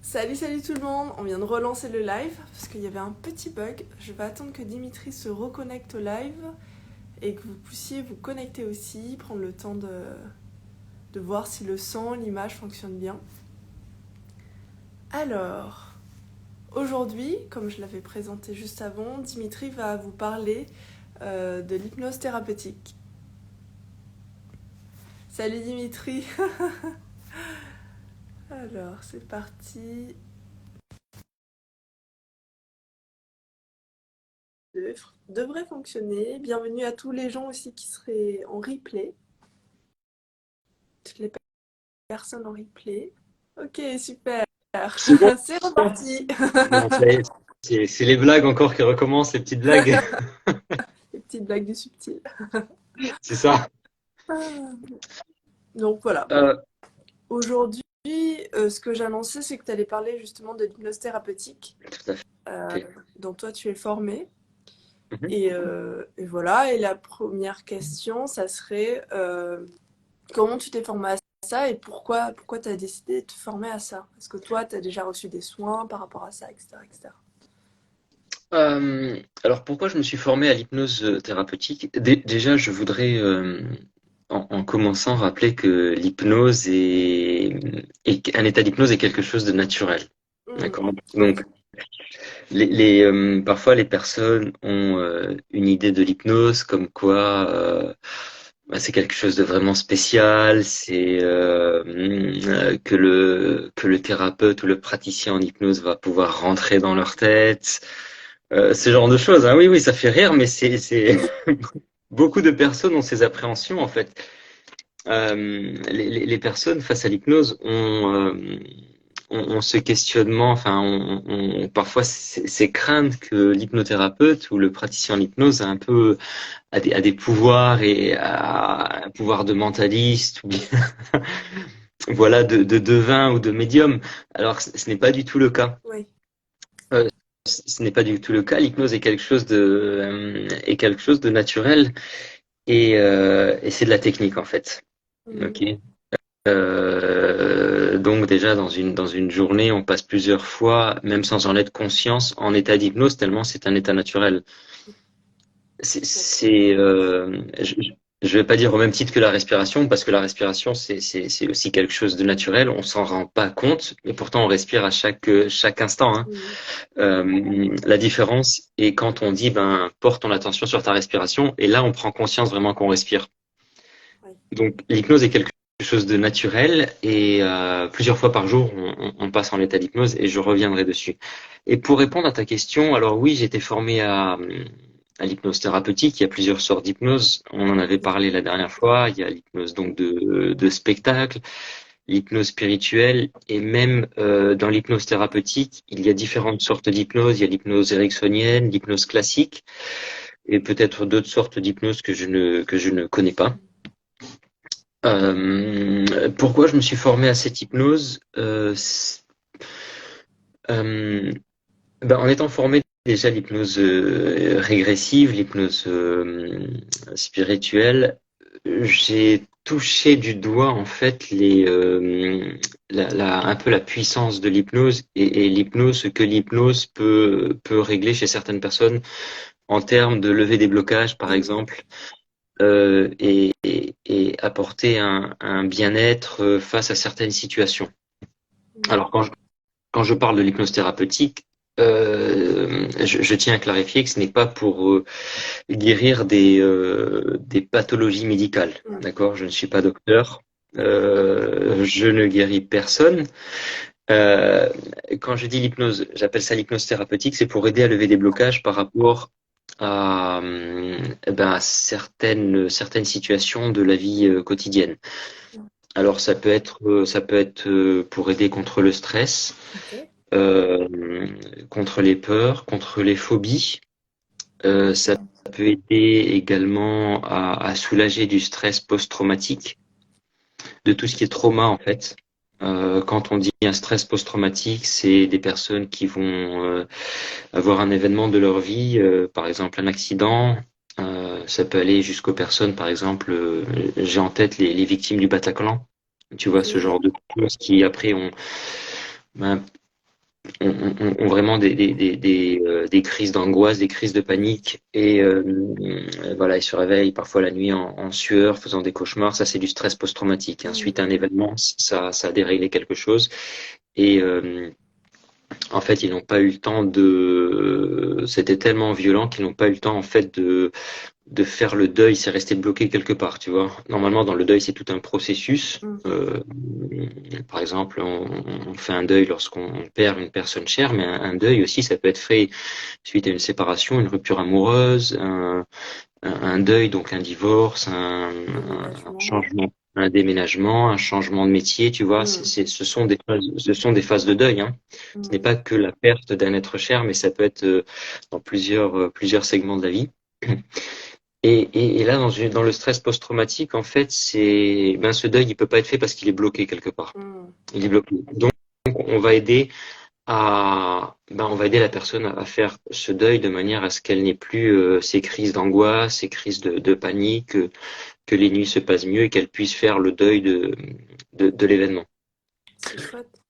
Salut, salut tout le monde! On vient de relancer le live parce qu'il y avait un petit bug. Je vais attendre que Dimitri se reconnecte au live et que vous puissiez vous connecter aussi, prendre le temps de voir si le son, l'image fonctionne bien. Alors, aujourd'hui, comme je l'avais présenté juste avant, Dimitri va vous parler de l'hypnose thérapeutique. Salut Dimitri! Alors, c'est parti. Devrait fonctionner. Bienvenue à tous les gens aussi qui seraient en replay. Toutes les personnes en replay. Ok, super. C'est bon. C'est reparti. Bon, ça y est, c'est les blagues encore qui recommencent, les petites blagues. Les petites blagues du subtil. C'est ça. Donc voilà. Euh, Aujourd'hui, ce que j'annonçais, c'est que tu allais parler justement de l'hypnose thérapeutique, Tout à euh, fait. dont toi tu es formé. Mhm. Et voilà. Et la première question, ça serait comment tu t'es formé à ça et pourquoi tu as décidé de te former à ça? Est-ce que toi, tu as déjà reçu des soins par rapport à ça, etc., etc. Alors pourquoi je me suis formé à l'hypnose thérapeutique? Déjà, je voudrais en commençant rappeler que un état d'hypnose est quelque chose de naturel. Hmm, D'accord? oui. Donc parfois les personnes ont une idée de l'hypnose comme quoi c'est quelque chose de vraiment spécial, c'est que le thérapeute ou le praticien en hypnose va pouvoir rentrer dans leur tête, ce genre de choses. Hein. Oui, oui, ça fait rire, mais c'est beaucoup de personnes ont ces appréhensions en fait. Les personnes face à l'hypnose ont ce questionnement, enfin, parfois c'est craindre que l'hypnothérapeute ou le praticien en hypnose a des pouvoirs et a un pouvoir de mentaliste ou bien voilà de devin ou de médium. Alors ce n'est pas du tout le cas. Oui. Ce n'est pas du tout le cas. L'hypnose est quelque chose de naturel et c'est de la technique en fait. Hmm. Ok. Donc déjà dans une journée, on passe plusieurs fois, même sans en être conscience, en état d'hypnose tellement c'est un état naturel. D'accord. Je vais pas dire au même titre que la respiration, parce que la respiration, c'est aussi quelque chose de naturel. On s'en rend pas compte, mais pourtant on respire à chaque instant. Hein. Hmm. La différence est quand on dit, ben, porte ton attention sur ta respiration, et là on prend conscience vraiment qu'on respire. Oui. Donc l'hypnose est quelque chose de naturel, et plusieurs fois par jour, on passe en état d'hypnose, et je reviendrai dessus. Et pour répondre à ta question, alors oui, j'ai été formé à l'hypnose thérapeutique. Il y a plusieurs sortes d'hypnose. On en avait parlé la dernière fois. Il y a l'hypnose donc de spectacle, l'hypnose spirituelle, et même dans l'hypnose thérapeutique, il y a différentes sortes d'hypnose. Il y a l'hypnose ericksonienne, l'hypnose classique, et peut-être d'autres sortes d'hypnose que je ne connais pas. Pourquoi je me suis formé à cette hypnose? Euh, En étant formé déjà à l'hypnose régressive, l'hypnose spirituelle, j'ai touché du doigt en fait un peu la puissance de l'hypnose et l'hypnose, ce que l'hypnose peut régler chez certaines personnes en termes de lever des blocages par Hmm. exemple, et apporter un bien-être face à certaines situations. Hmm. Alors quand je parle de l'hypnose thérapeutique, je tiens à clarifier que ce n'est pas pour guérir des pathologies médicales. Hmm. D'accord? Je ne suis pas docteur. Je ne guéris personne. Euh, Quand je dis l'hypnose, j'appelle ça l'hypnose thérapeutique, c'est pour aider à lever des blocages par rapport à certaines situations de la vie quotidienne. Alors ça peut être pour aider contre le stress, Ok. euh, contre les peurs, contre les phobies. Ça peut aider également à soulager du stress post-traumatique, de tout ce qui est trauma en fait. Quand on dit un stress post-traumatique, c'est des personnes qui vont avoir un événement de leur vie, par exemple un accident. Ça peut aller jusqu'aux personnes, par exemple, j'ai en tête les victimes du Bataclan. Tu vois, ce Ok. genre de choses qui après ont ben, ont vraiment des crises d'angoisse, des crises de panique, et voilà, ils se réveillent parfois la nuit en sueur, faisant des cauchemars. Ça, c'est du stress post-traumatique, hein. Suite à un événement, ça a déréglé quelque chose, et en fait, ils n'ont pas eu le temps de. C'était tellement violent qu'ils n'ont pas eu le temps en fait de faire le deuil, c'est resté bloqué quelque part, tu vois. Normalement, dans le deuil, c'est tout un processus. Mm. Par exemple, on fait un deuil lorsqu'on perd une personne chère, mais un deuil aussi, ça peut être fait suite à une séparation, une rupture amoureuse, un deuil, donc un divorce, un Déménagement. changement, un déménagement, un changement de métier, tu vois. Mm. Ce sont des phases de deuil, hein. Ce n'est Mm. pas que la perte d'un être cher, mais ça peut être dans plusieurs segments de la vie. Et là, dans le stress post-traumatique, en fait, ce deuil, il peut pas être fait parce qu'il est bloqué quelque part. Mm. Il est bloqué. Donc, on va aider on va aider la personne à faire ce deuil de manière à ce qu'elle n'ait plus ces crises d'angoisse, ces crises de panique, que les nuits se passent mieux et qu'elle puisse faire le deuil de l'événement. C'est chouette.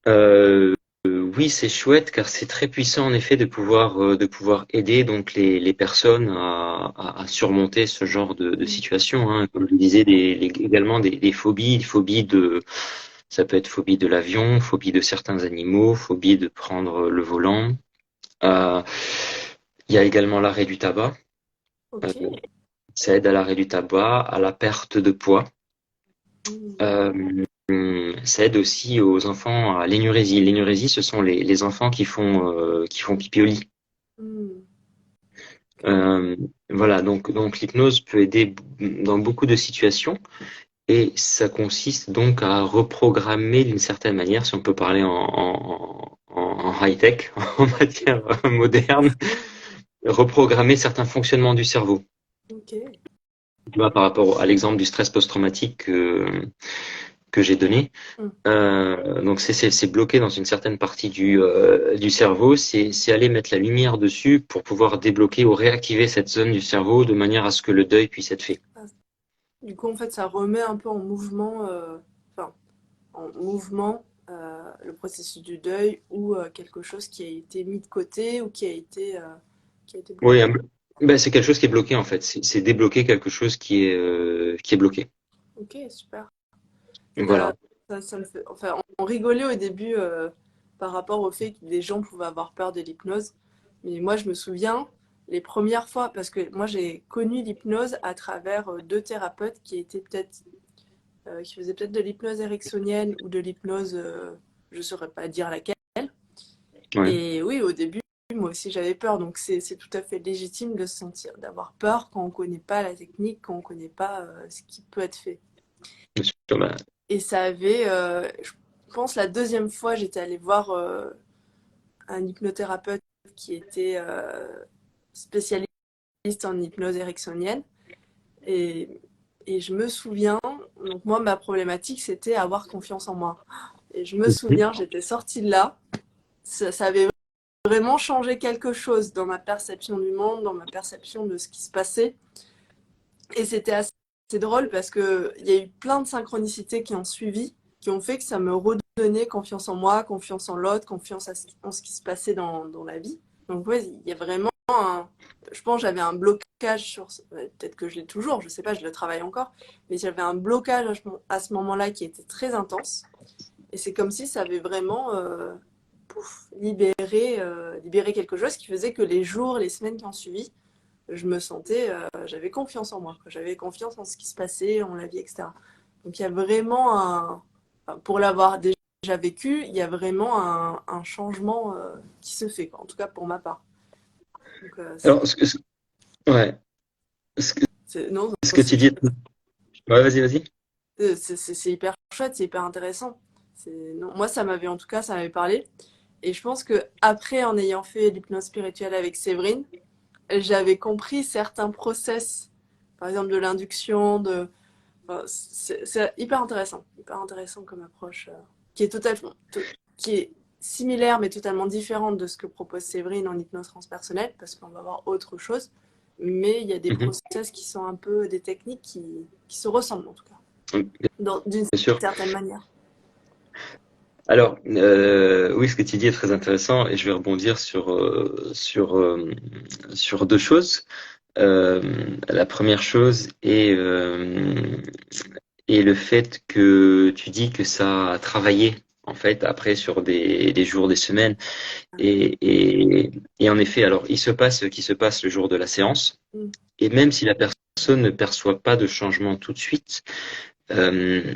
Euh, oui, c'est chouette car c'est très puissant en effet de pouvoir aider donc les personnes à surmonter ce genre de Mm. situation, hein. Comme je le disais, également des phobies ça peut être phobie de l'avion, phobie de certains animaux, phobie de prendre le volant. Euh, il y a également l'arrêt du tabac. Ok. Ça aide à l'arrêt du tabac, à la perte de poids. Mm. Euh, Ça aide aussi aux enfants à l'énurésie. L'énurésie, ce sont les enfants qui font pipi au lit. Mm. Ok. Euh, voilà, donc l'hypnose peut aider dans beaucoup de situations et ça consiste donc à reprogrammer d'une certaine manière, si on peut parler en high-tech, en matière moderne, reprogrammer certains fonctionnements du cerveau. Ok. Tu vois, par rapport à l'exemple du stress post-traumatique que j'ai donné. Mm. Donc c'est bloqué dans une certaine partie du cerveau. C'est aller mettre la lumière dessus pour pouvoir débloquer ou réactiver cette zone du cerveau de manière à ce que le deuil puisse être fait. Ah, du coup, en fait, ça remet un peu en mouvement, enfin, en mouvement le processus du deuil ou quelque chose qui a été mis de côté ou qui a été Oui, bloqué. ben, c'est quelque chose qui est bloqué en fait. C'est débloquer quelque chose qui est bloqué. Ok, super. Ça, Voilà. ça me fait... Enfin, on rigolait au début par rapport au fait que les gens pouvaient avoir peur de l'hypnose. Mais moi, je me souviens, les premières fois, parce que moi, j'ai connu l'hypnose à travers deux thérapeutes qui étaient peut-être, qui faisaient peut-être de l'hypnose ericksonienne ou de l'hypnose, je ne saurais pas dire laquelle. Ouais. Et oui, au début, moi aussi, j'avais peur. Donc, c'est tout à fait légitime de se sentir, d'avoir peur quand on ne connaît pas la technique, quand on ne connaît pas ce qui peut être fait. Bien sûr, ben, Et ça avait, je pense, la deuxième fois, j'étais allée voir un hypnothérapeute qui était spécialiste en hypnose ericksonienne. Et, et je me souviens, donc moi, ma problématique, c'était avoir confiance en moi. Et je me souviens, j'étais sortie de là, ça avait vraiment changé quelque chose dans ma perception du monde, dans ma perception de ce qui se passait. Et c'était assez drôle parce qu'il y a eu plein de synchronicités qui ont suivi, qui ont fait que ça me redonnait confiance en moi, confiance en l'autre, confiance en ce qui se passait dans la vie. Donc ouais, il y a vraiment un... Je pense que j'avais un blocage sur... Peut-être que je l'ai toujours, je sais pas, je le travaille encore. Mais j'avais un blocage à ce moment-là qui était très intense. Et c'est comme si ça avait vraiment libéré quelque chose qui faisait que les jours, les semaines qui ont suivi, je me sentais, j'avais confiance en moi, quoi. J'avais confiance en ce qui se passait, en la vie, etc. Donc il y a vraiment pour l'avoir déjà vécu, il y a vraiment un changement qui se fait, quoi. En tout cas pour ma part. Donc alors, ouais, non, ce que tu dis. Ouais, vas-y. c'est hyper chouette, c'est hyper intéressant. Non, moi ça m'avait en tout cas, ça m'avait parlé. Et je pense que après, en ayant fait l'hypnose spirituelle avec Séverine, j'avais compris certains process, par exemple de l'induction, enfin, c'est hyper intéressant comme approche, qui est qui est similaire mais totalement différente de ce que propose Séverine en hypnose transpersonnelle, parce qu'on va voir autre chose, mais il y a des Mhm. process qui sont un peu des techniques qui se ressemblent en tout cas, Bien d'une sûr. certaine manière. Alors, oui, ce que tu dis est très intéressant et je vais rebondir sur deux choses. La première chose est le fait que tu dis que ça a travaillé en fait après sur des jours, des semaines et en effet, alors il se passe ce qui se passe le jour de la séance Mm. et même si la personne ne perçoit pas de changement tout de suite, euh,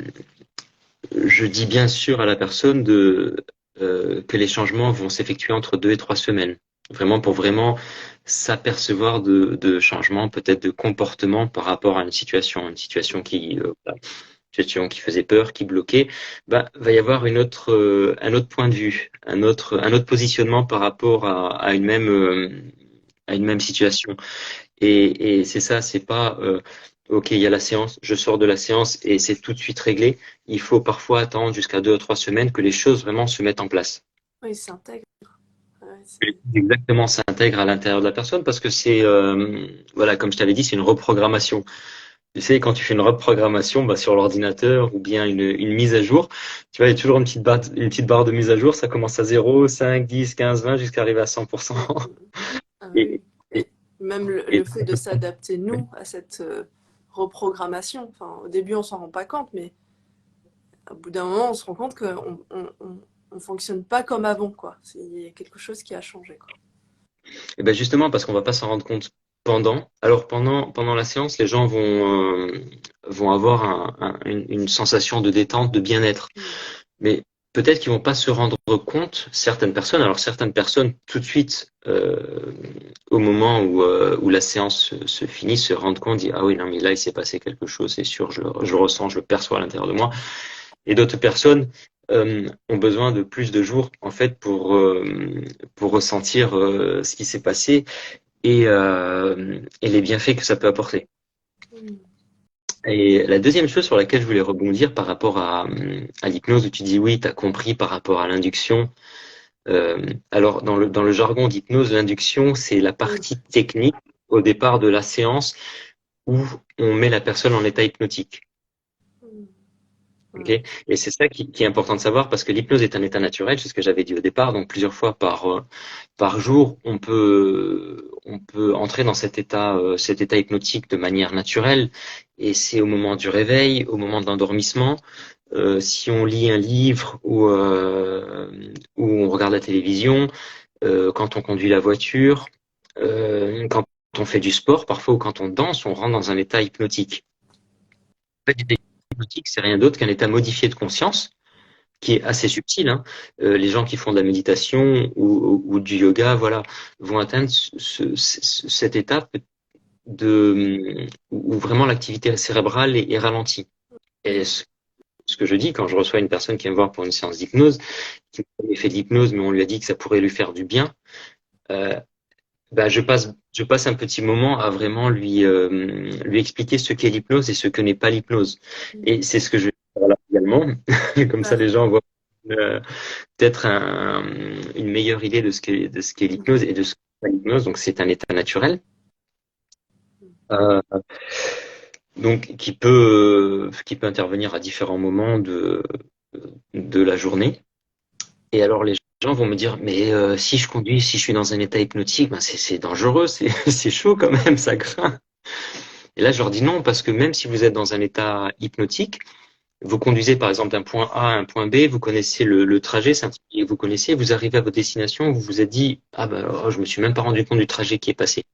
je dis bien sûr à la personne que les changements vont s'effectuer entre 2 et 3 semaines. Vraiment pour vraiment s'apercevoir de changements, peut-être de comportement par rapport à une situation voilà, une situation qui faisait peur, qui bloquait, bah, va y avoir un autre point de vue, un autre positionnement par rapport à une même situation. Et c'est ça, c'est pas OK, il y a la séance, je sors de la séance et c'est tout de suite réglé. Il faut parfois attendre jusqu'à 2 ou 3 semaines que les choses vraiment se mettent en place. Oui, c'est intègre. Ouais, Que les choses exactement s'intègrent à l'intérieur de la personne parce que c'est voilà, comme je t'avais dit, c'est une reprogrammation. Tu sais, quand tu fais une reprogrammation bah, sur l'ordinateur ou bien une mise à jour, tu vois, il y a toujours une petite barre de mise à jour. Ça commence à 0, 5, 10, 15, 20 jusqu'à arriver à 100%. Mm, mm, mm. Ah Et, oui. et, Et même et, le fait de s'adapter, nous, à cette reprogrammation. Enfin, au début, on s'en rend pas compte, mais au bout d'un moment, on se rend compte qu'on on fonctionne pas comme avant, quoi. Il y a quelque chose qui a changé, quoi. et ben justement, parce qu'on va pas s'en rendre compte pendant. Alors pendant la séance, les gens vont avoir une sensation de détente, de bien-être. Mm. Mais peut-être qu'ils vont pas se rendre compte, certaines personnes, alors certaines personnes tout de suite, au moment où la séance se finit, se rendent compte, disent, ah oui, non, mais là, il s'est passé quelque chose, c'est sûr, je le ressens, je le perçois à l'intérieur de moi. Et d'autres personnes ont besoin de plus de jours, en fait, pour ressentir ce qui s'est passé et les bienfaits que ça peut apporter. Mm. Et la deuxième chose sur laquelle je voulais rebondir par rapport à l'hypnose, où tu dis oui, tu as compris par rapport à l'induction. Alors, dans le jargon d'hypnose, l'induction, c'est la Oui. partie technique au départ de la séance où on met la personne en état hypnotique. Mm. Ok. Ouais. Et c'est ça qui est important de savoir parce que l'hypnose est un état naturel, c'est ce que j'avais dit au départ. Donc plusieurs fois par jour, on peut entrer dans cet état hypnotique de manière naturelle. Et c'est au moment du réveil, au moment de l'endormissement, si on lit un livre ou on regarde la télévision, quand on conduit la voiture, quand on fait du sport, parfois ou quand on danse, on rentre dans un état hypnotique. En fait, l'état hypnotique, c'est rien d'autre qu'un état modifié de conscience qui est assez subtil, hein. Les gens qui font de la méditation ou du yoga, voilà, vont atteindre cette étape où vraiment l'activité cérébrale est ralentie. Et ce que je dis quand je reçois une personne qui vient me voir pour une séance d'hypnose, qui n'a fait de l'hypnose, mais on lui a dit que ça pourrait lui faire du bien, euh, bah, je passe un petit moment à vraiment lui expliquer ce qu'est l'hypnose et ce que n'est pas l'hypnose. Mm. Et c'est ce que je vais faire là également. Comme ça, Super. les gens voient euh, peut-être une meilleure idée de ce qu'est l'hypnose et de ce qu'est l'hypnose. Donc, c'est un état naturel. Euh, donc, qui peut intervenir à différents moments de la journée. Et alors, les gens vont me dire, mais si je conduis, si je suis dans un état hypnotique, ben c'est dangereux, c'est chaud quand même, ça craint. Et là, je leur dis non, parce que même si vous êtes dans un état hypnotique, vous conduisez par exemple d'un point A à un point B, vous connaissez le trajet, c'est un truc que vous connaissez, vous arrivez à votre destination, vous vous êtes dit, ah ben oh, je me suis même pas rendu compte du trajet qui est passé.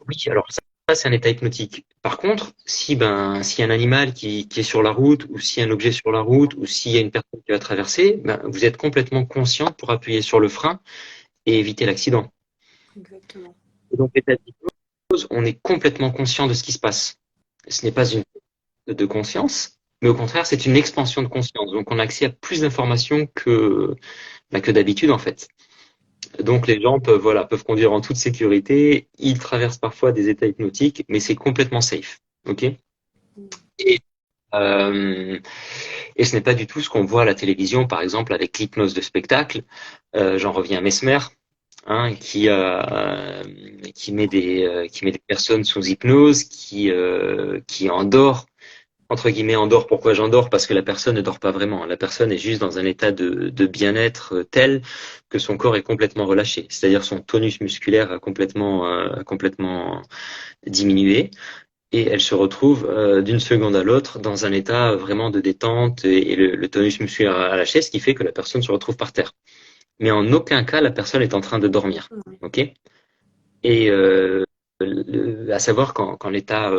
Oui, alors ça c'est un état hypnotique. Par contre, si s'il y a un animal qui est sur la route, ou s'il y a un objet sur la route, ou s'il y a une personne qui va traverser, ben, vous êtes complètement conscient pour appuyer sur le frein et éviter l'accident. Exactement. Et donc l'état d'hypnose, on est complètement conscient de ce qui se passe. Ce n'est pas une de conscience, mais au contraire, c'est une expansion de conscience. Donc on a accès à plus d'informations que d'habitude en fait. Donc les gens peuvent, voilà, peuvent conduire en toute sécurité. Ils traversent parfois des états hypnotiques, mais c'est complètement safe. Ok. Mm. Et, euh, et ce n'est pas du tout ce qu'on voit à la télévision, par exemple avec l'hypnose de spectacle. J'en reviens à Mesmer, hein, qui met des personnes sous hypnose, qui endort entre guillemets, endort. Pourquoi j'endors? Parce que la personne ne dort pas vraiment. La personne est juste dans un état de bien-être tel que son corps est complètement relâché. C'est-à-dire son tonus musculaire a complètement diminué et elle se retrouve d'une seconde à l'autre dans un état vraiment de détente et le tonus musculaire a lâché, ce qui fait que la personne se retrouve par terre. Mais en aucun cas la personne est en train de dormir. Mhm. Ok? Et à savoir qu'en l'état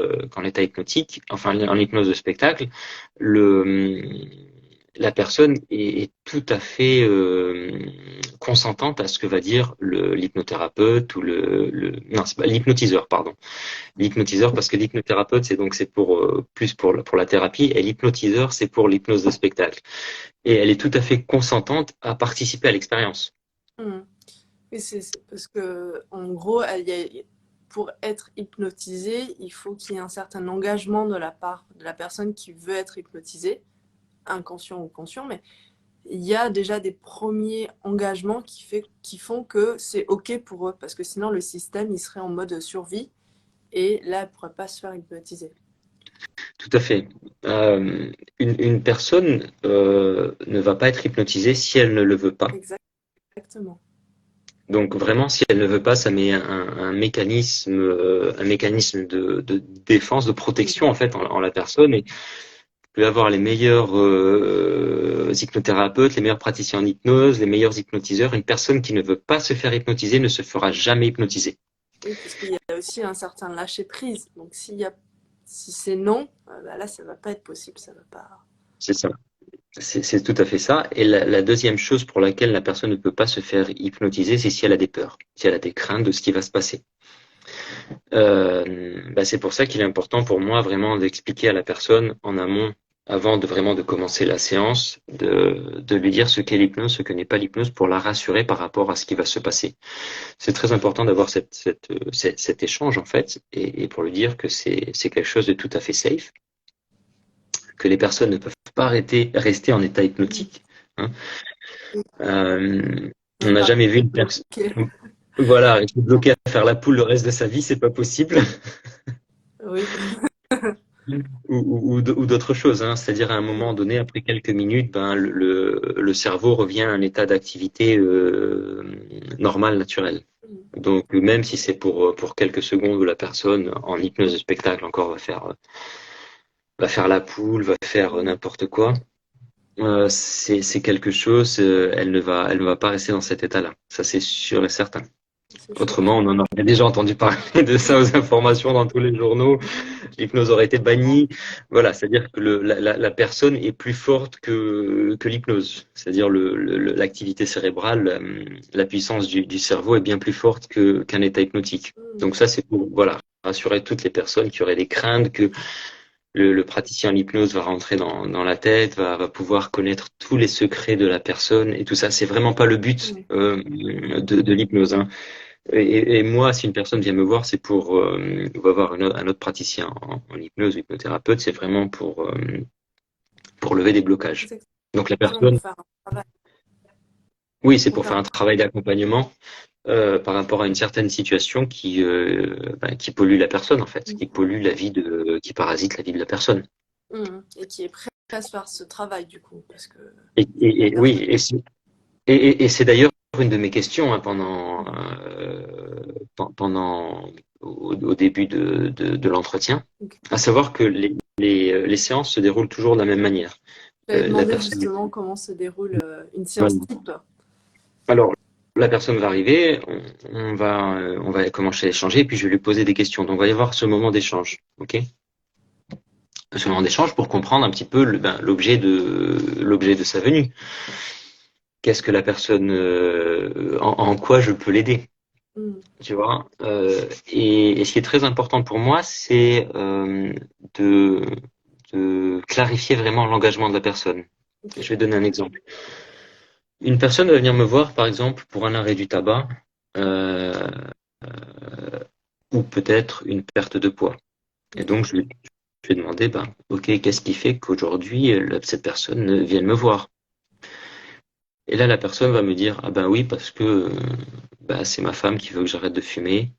hypnotique, enfin en hypnose de spectacle, le la personne est tout à fait consentante à ce que va dire l'hypnothérapeute ou non, c'est pas l'hypnotiseur, pardon. L'hypnotiseur, parce que l'hypnothérapeute, c'est pour plus pour la thérapie, et l'hypnotiseur, c'est pour l'hypnose de spectacle. Et elle est tout à fait consentante à participer à l'expérience. Mhm. Oui, c'est parce que, en gros, pour être hypnotisé, il faut qu'il y ait un certain engagement de la part de la personne qui veut être hypnotisée, inconscient ou conscient, mais il y a déjà des premiers engagements qui font que c'est OK pour eux, parce que sinon le système il serait en mode survie et là elle ne pourrait pas se faire hypnotiser. Tout à fait. Une personne ne va pas être hypnotisée si elle ne le veut pas. Exactement. Donc vraiment, si elle ne veut pas, ça met un mécanisme de défense, de protection en fait en la personne. Et peut avoir les meilleurs hypnothérapeutes, les meilleurs praticiens en hypnose, les meilleurs hypnotiseurs. Une personne qui ne veut pas se faire hypnotiser ne se fera jamais hypnotiser. Oui, parce qu'il y a aussi un certain lâcher prise. Donc si c'est non, bah là ça va pas être possible, ça va pas. C'est ça. C'est tout à fait ça. Et la deuxième chose pour laquelle la personne ne peut pas se faire hypnotiser, c'est si elle a des peurs, si elle a des craintes de ce qui va se passer. C'est pour ça qu'il est important pour moi vraiment d'expliquer à la personne en amont, avant de vraiment de commencer la séance, de lui dire ce qu'est l'hypnose, ce que n'est pas l'hypnose, pour la rassurer par rapport à ce qui va se passer. C'est très important d'avoir cet échange en fait, et pour lui dire que c'est quelque chose de tout à fait safe, que les personnes ne peuvent pas rester en état hypnotique. Hein. On n'a Pas jamais vu une personne, bloqué. voilà, rester bloqué à faire la poule le reste de sa vie, c'est pas possible. Oui. Ou d'autres choses, hein. C'est-à-dire à un moment donné, après quelques minutes, ben, le cerveau revient à un état d'activité normal, naturel. Donc même si c'est pour quelques secondes où la personne en hypnose de spectacle encore va faire la poule, va faire n'importe quoi, c'est quelque chose, elle ne va pas rester dans cet état-là. Ça c'est sûr et certain. C'est chouette. Autrement, on en aurait déjà entendu parler de ça aux informations dans tous les journaux. L'hypnose aurait été bannie. Voilà, c'est-à-dire que la personne est plus forte que l'hypnose. C'est-à-dire l'activité cérébrale, la puissance du cerveau est bien plus forte qu'un état hypnotique. Donc ça, c'est pour voilà, rassurer toutes les personnes qui auraient des craintes que le praticien en hypnose va rentrer dans la tête, va pouvoir connaître tous les secrets de la personne et tout ça. C'est vraiment pas le but de l'hypnose, hein. Et moi, si une personne vient me voir, c'est pour va voir un autre praticien en hypnose ou hypnothérapeute, c'est vraiment pour lever des blocages. C'est Donc la exactement pour personne, faire un travail. oui, c'est Pour pour faire faire un travail d'accompagnement par rapport à une certaine situation qui pollue la personne en fait, qui pollue la vie qui parasite la vie de la personne. Et qui est prêt à se faire ce travail du coup, parce que la Oui, personne. et c'est d'ailleurs une de mes questions hein, pendant au début de l'entretien, Ok. à savoir que les séances se déroulent toujours de la même manière. J'avais La demandé personne, justement comment se déroule une séance voilà. type. Alors, la personne va arriver, on va commencer à échanger, puis je vais lui poser des questions. Donc, il va y avoir ce moment d'échange, ok? Ce moment d'échange pour comprendre un petit peu l'objet de sa venue. Qu'est-ce que la personne, en quoi je peux l'aider, tu vois? Et ce qui est très important pour moi, c'est de, de clarifier vraiment l'engagement de la personne. Ok. Je vais donner un exemple. Une personne va venir me voir, par exemple, pour un arrêt du tabac, euh, ou peut-être une perte de poids. Et Ok. donc, je vais demander, ben, ok, qu'est-ce qui fait qu'aujourd'hui, cette personne vienne me voir? Et là, la personne va me dire, ah ben oui, parce que c'est ma femme qui veut que j'arrête de fumer,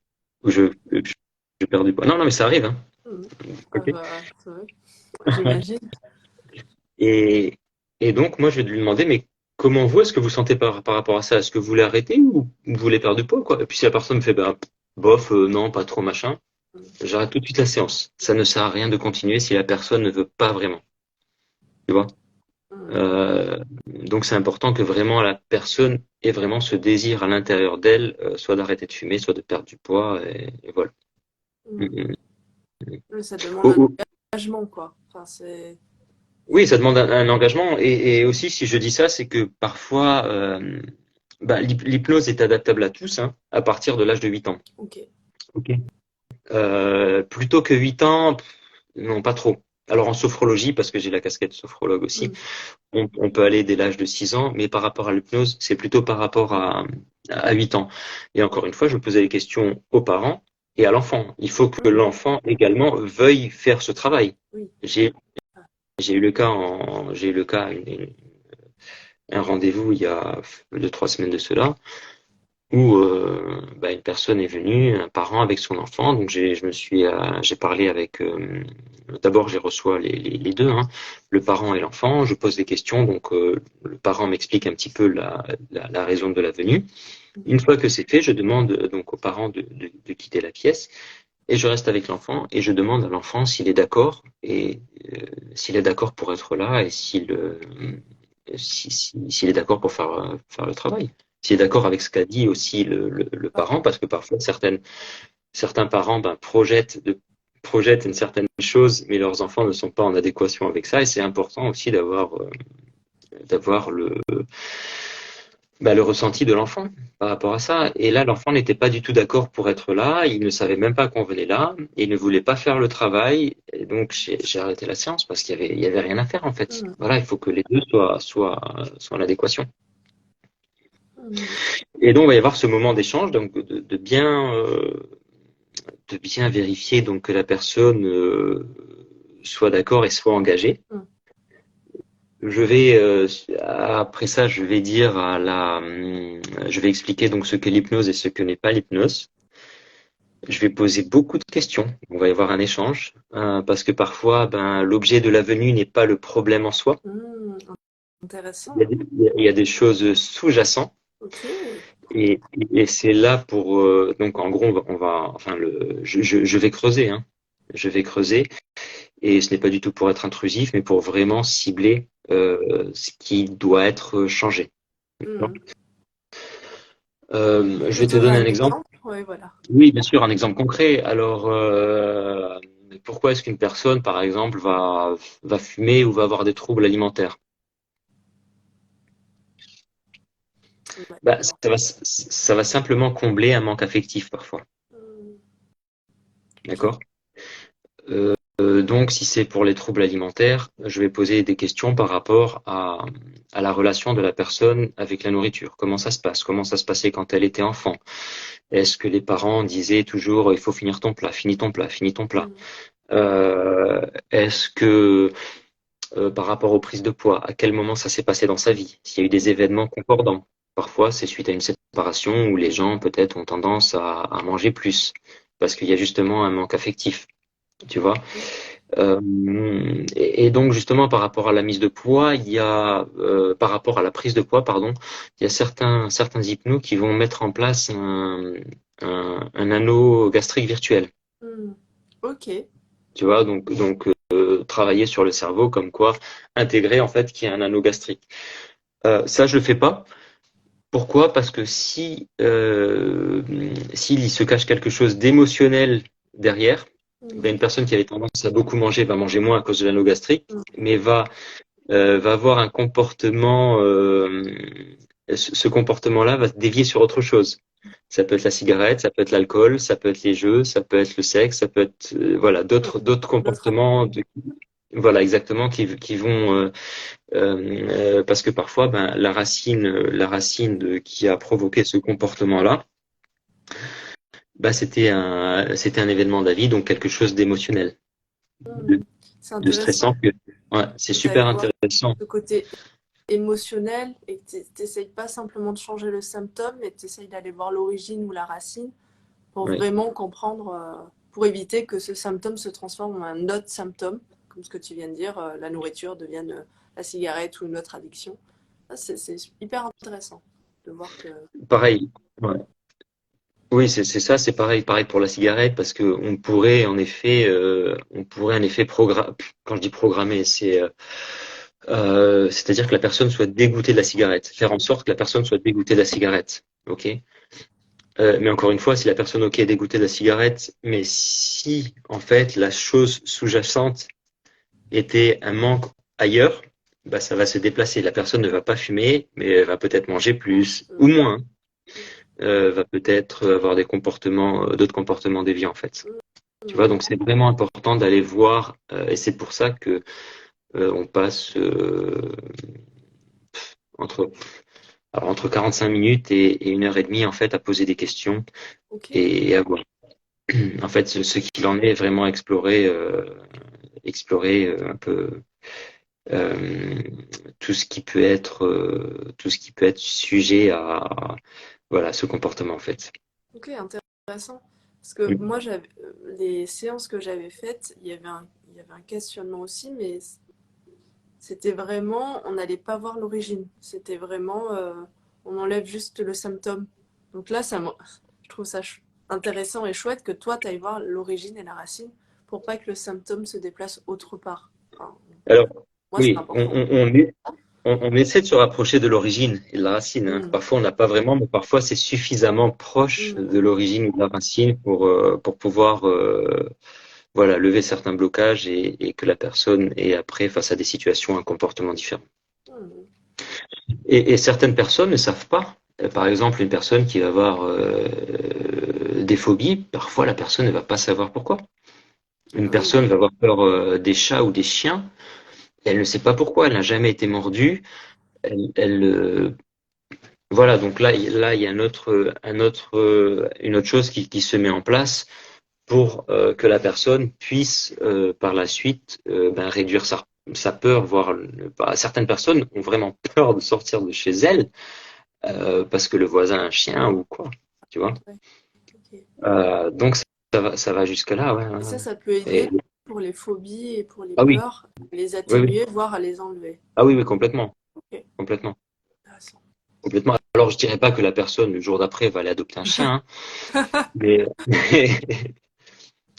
ou je perds du poids. Non, non, mais ça arrive, hein. Ah Ok. bah, c'est vrai. J'imagine. Et, et donc, moi, je vais lui demander, mais comment vous, est-ce que vous sentez par rapport à ça? Est-ce que vous voulez arrêter ou vous voulez perdre du poids, quoi? Et puis si la personne me fait, bah, bof, non, pas trop, machin, j'arrête tout de suite la séance. Ça ne sert à rien de continuer si la personne ne veut pas vraiment, tu vois? Mm. Donc c'est important que vraiment la personne ait vraiment ce désir à l'intérieur d'elle, soit d'arrêter de fumer, soit de perdre du poids, et voilà. Mm, Mm. mm. Mais ça demande Oh, un oh. engagement, quoi. Enfin, c'est... Oui, ça demande un engagement. Et aussi, si je dis ça, c'est que parfois, bah, l'hypnose est adaptable à tous, hein, à partir de l'âge de 8 ans. Ok. Ok. Plutôt que 8 ans, non, pas trop. Alors en sophrologie, parce que j'ai la casquette sophrologue aussi, Mm. on peut aller dès l'âge de 6 ans, mais par rapport à l'hypnose, c'est plutôt par rapport à 8 ans. Et encore une fois, je posais les questions aux parents et à l'enfant. Il faut que Mm. l'enfant également veuille faire ce travail. Oui. J'ai Ah. j'ai eu le cas j'ai eu le cas un rendez-vous il y a 2, 3 semaines de cela où bah, une personne est venue, un parent avec son enfant. Donc j'ai parlé avec. D'abord, j'ai reçu les deux, hein, le parent et l'enfant. Je pose des questions. Donc le parent m'explique un petit peu la raison de la venue. Une fois que c'est fait, je demande donc aux parents de quitter la pièce et je reste avec l'enfant et je demande à l'enfant s'il est d'accord et s'il est d'accord pour être là et s'il est d'accord pour faire le travail. S'il est d'accord avec ce qu'a dit aussi le parent, parce que parfois certains parents ben, projettent une certaine chose, mais leurs enfants ne sont pas en adéquation avec ça, et c'est important aussi d'avoir le ressenti de l'enfant par rapport à ça. Et là, l'enfant n'était pas du tout d'accord pour être là, il ne savait même pas qu'on venait là, il ne voulait pas faire le travail, et donc j'ai arrêté la séance parce qu'il y avait rien à faire en fait. Mm. Voilà, il faut que les deux soient en adéquation. Mm. Et donc, il va y avoir ce moment d'échange, donc de bien vérifier donc que la personne soit d'accord et soit engagée. Mm. Je vais après ça, je vais expliquer donc ce qu'est l'hypnose et ce que n'est pas l'hypnose. Je vais poser beaucoup de questions. On va y avoir un échange parce que parfois, ben, l'objet de la venue n'est pas le problème en soi. Mm. Il y a Intéressant. des, il y a des choses sous-jacentes Ok. et, et c'est là pour donc en gros enfin je vais creuser, hein. Je vais creuser et ce n'est pas du tout pour être intrusif, mais pour vraiment cibler ce qui doit être changé. Mm. Je Tu vais te donnerais donner un un exemple. exemple? Oui, voilà. Oui, bien sûr, un exemple concret. Alors, pourquoi est-ce qu'une personne, par exemple, va fumer ou va avoir des troubles alimentaires? Bah, D'accord. ça va simplement combler un manque affectif parfois. Mm. Ok. D'accord? Donc, si c'est pour les troubles alimentaires, je vais poser des questions par rapport à la relation de la personne avec la nourriture. Comment ça se passe? Comment ça se passait quand elle était enfant? Est-ce que les parents disaient toujours il faut finir ton plat, finis ton plat, finis ton plat? Mm. Est-ce que par rapport aux prises de poids, à quel moment ça s'est passé dans sa vie? S'il y a eu des événements concordants. Parfois, c'est suite à une séparation où les gens peut-être ont tendance à manger plus parce qu'il y a justement un manque affectif, tu vois. Et donc justement par rapport à la mise de poids, il y a par rapport à la prise de poids, pardon, il y a certains hypnos qui vont mettre en place un anneau gastrique virtuel. Mm. Ok. Tu vois, donc travailler sur le cerveau comme quoi intégrer en fait qu'il y a un anneau gastrique. Ça je le fais pas. Pourquoi? Parce que s'il se cache quelque chose d'émotionnel derrière, ben, Mm. une personne qui avait tendance à beaucoup manger va manger moins à cause de l'anneau gastrique, Mm. mais va avoir un comportement, ce comportement-là va se dévier sur autre chose. Ça peut être la cigarette, ça peut être l'alcool, ça peut être les jeux, ça peut être le sexe, ça peut être voilà Mm. d'autres D'autres. comportements voilà exactement qui vont parce que parfois ben la racine qui a provoqué ce comportement-là, bah c'était un événement de la vie, donc quelque chose d'émotionnel, de, Mm. C'est de intéressant stressant que ouais, c'est que tu ailles super voir intéressant. ce côté émotionnel et que tu n'essayes pas simplement de changer le symptôme, mais tu essayes d'aller voir l'origine ou la racine pour Oui. vraiment comprendre, pour éviter que ce symptôme se transforme en un autre symptôme. comme ce que tu viens de dire, la nourriture devienne la cigarette ou une autre addiction. C'est hyper intéressant de voir que... Pareil. Ouais. Oui, c'est ça, c'est pareil pour la cigarette, parce que on pourrait en effet quand je dis programmer, c'est-à-dire que la personne soit dégoûtée de la cigarette, faire en sorte que la personne soit dégoûtée de la cigarette, ok? Mais encore une fois, si la personne, ok, est dégoûtée de la cigarette, mais si en fait la chose sous-jacente était un manque ailleurs, bah ça va se déplacer. La personne ne va pas fumer, mais elle va peut-être manger plus ou moins, va peut-être avoir d'autres comportements déviants en fait. Tu vois, donc c'est vraiment important d'aller voir, et c'est pour ça que on passe entre entre 45 minutes et 1 heure et demie en fait à poser des questions Ok. et à voir. En fait, ce qu'il en est vraiment explorer un peu euh, tout ce qui peut être sujet à voilà ce comportement en fait. Ok, intéressant. Parce que Mm. moi, les séances que j'avais faites, il y avait un questionnement aussi, mais c'était vraiment, on n'allait pas voir l'origine. C'était vraiment, on enlève juste le symptôme. Donc là, je trouve ça intéressant et chouette que toi, tu ailles voir l'origine et la racine pour pas que le symptôme se déplace autre part. Enfin, Alors moi, c'est oui, important. on essaie de se rapprocher de l'origine et de la racine, hein. Mm, Parfois, on n'a pas vraiment, mais parfois, c'est suffisamment proche de mm, l'origine ou de la racine pour pouvoir voilà, lever certains blocages et que la personne ait après, face à des situations, un comportement différent. mm. Et certaines personnes ne savent pas. Par exemple, une personne qui va avoir des phobies, parfois la personne ne va pas savoir pourquoi. Une Ah oui. personne va avoir peur des chats ou des chiens, elle ne sait pas pourquoi, elle n'a jamais été mordue. Elle, voilà, donc là, il y a une autre chose qui se met en place pour que la personne puisse par la suite ben, réduire sa peur, voire certaines personnes ont vraiment peur de sortir de chez elles parce que le voisin a un chien ou quoi, tu vois. Ouais, ok. Donc ça va jusque là, ouais, Et ouais. ça peut Et- aider pour les phobies et pour les ah oui, peurs, à les oui, oui, atténuer, voire à les enlever. ah oui, oui, complètement, Ok, complètement, intéressant. complètement. Alors je dirais pas que la personne le jour d'après va aller adopter un chien, hein, mais,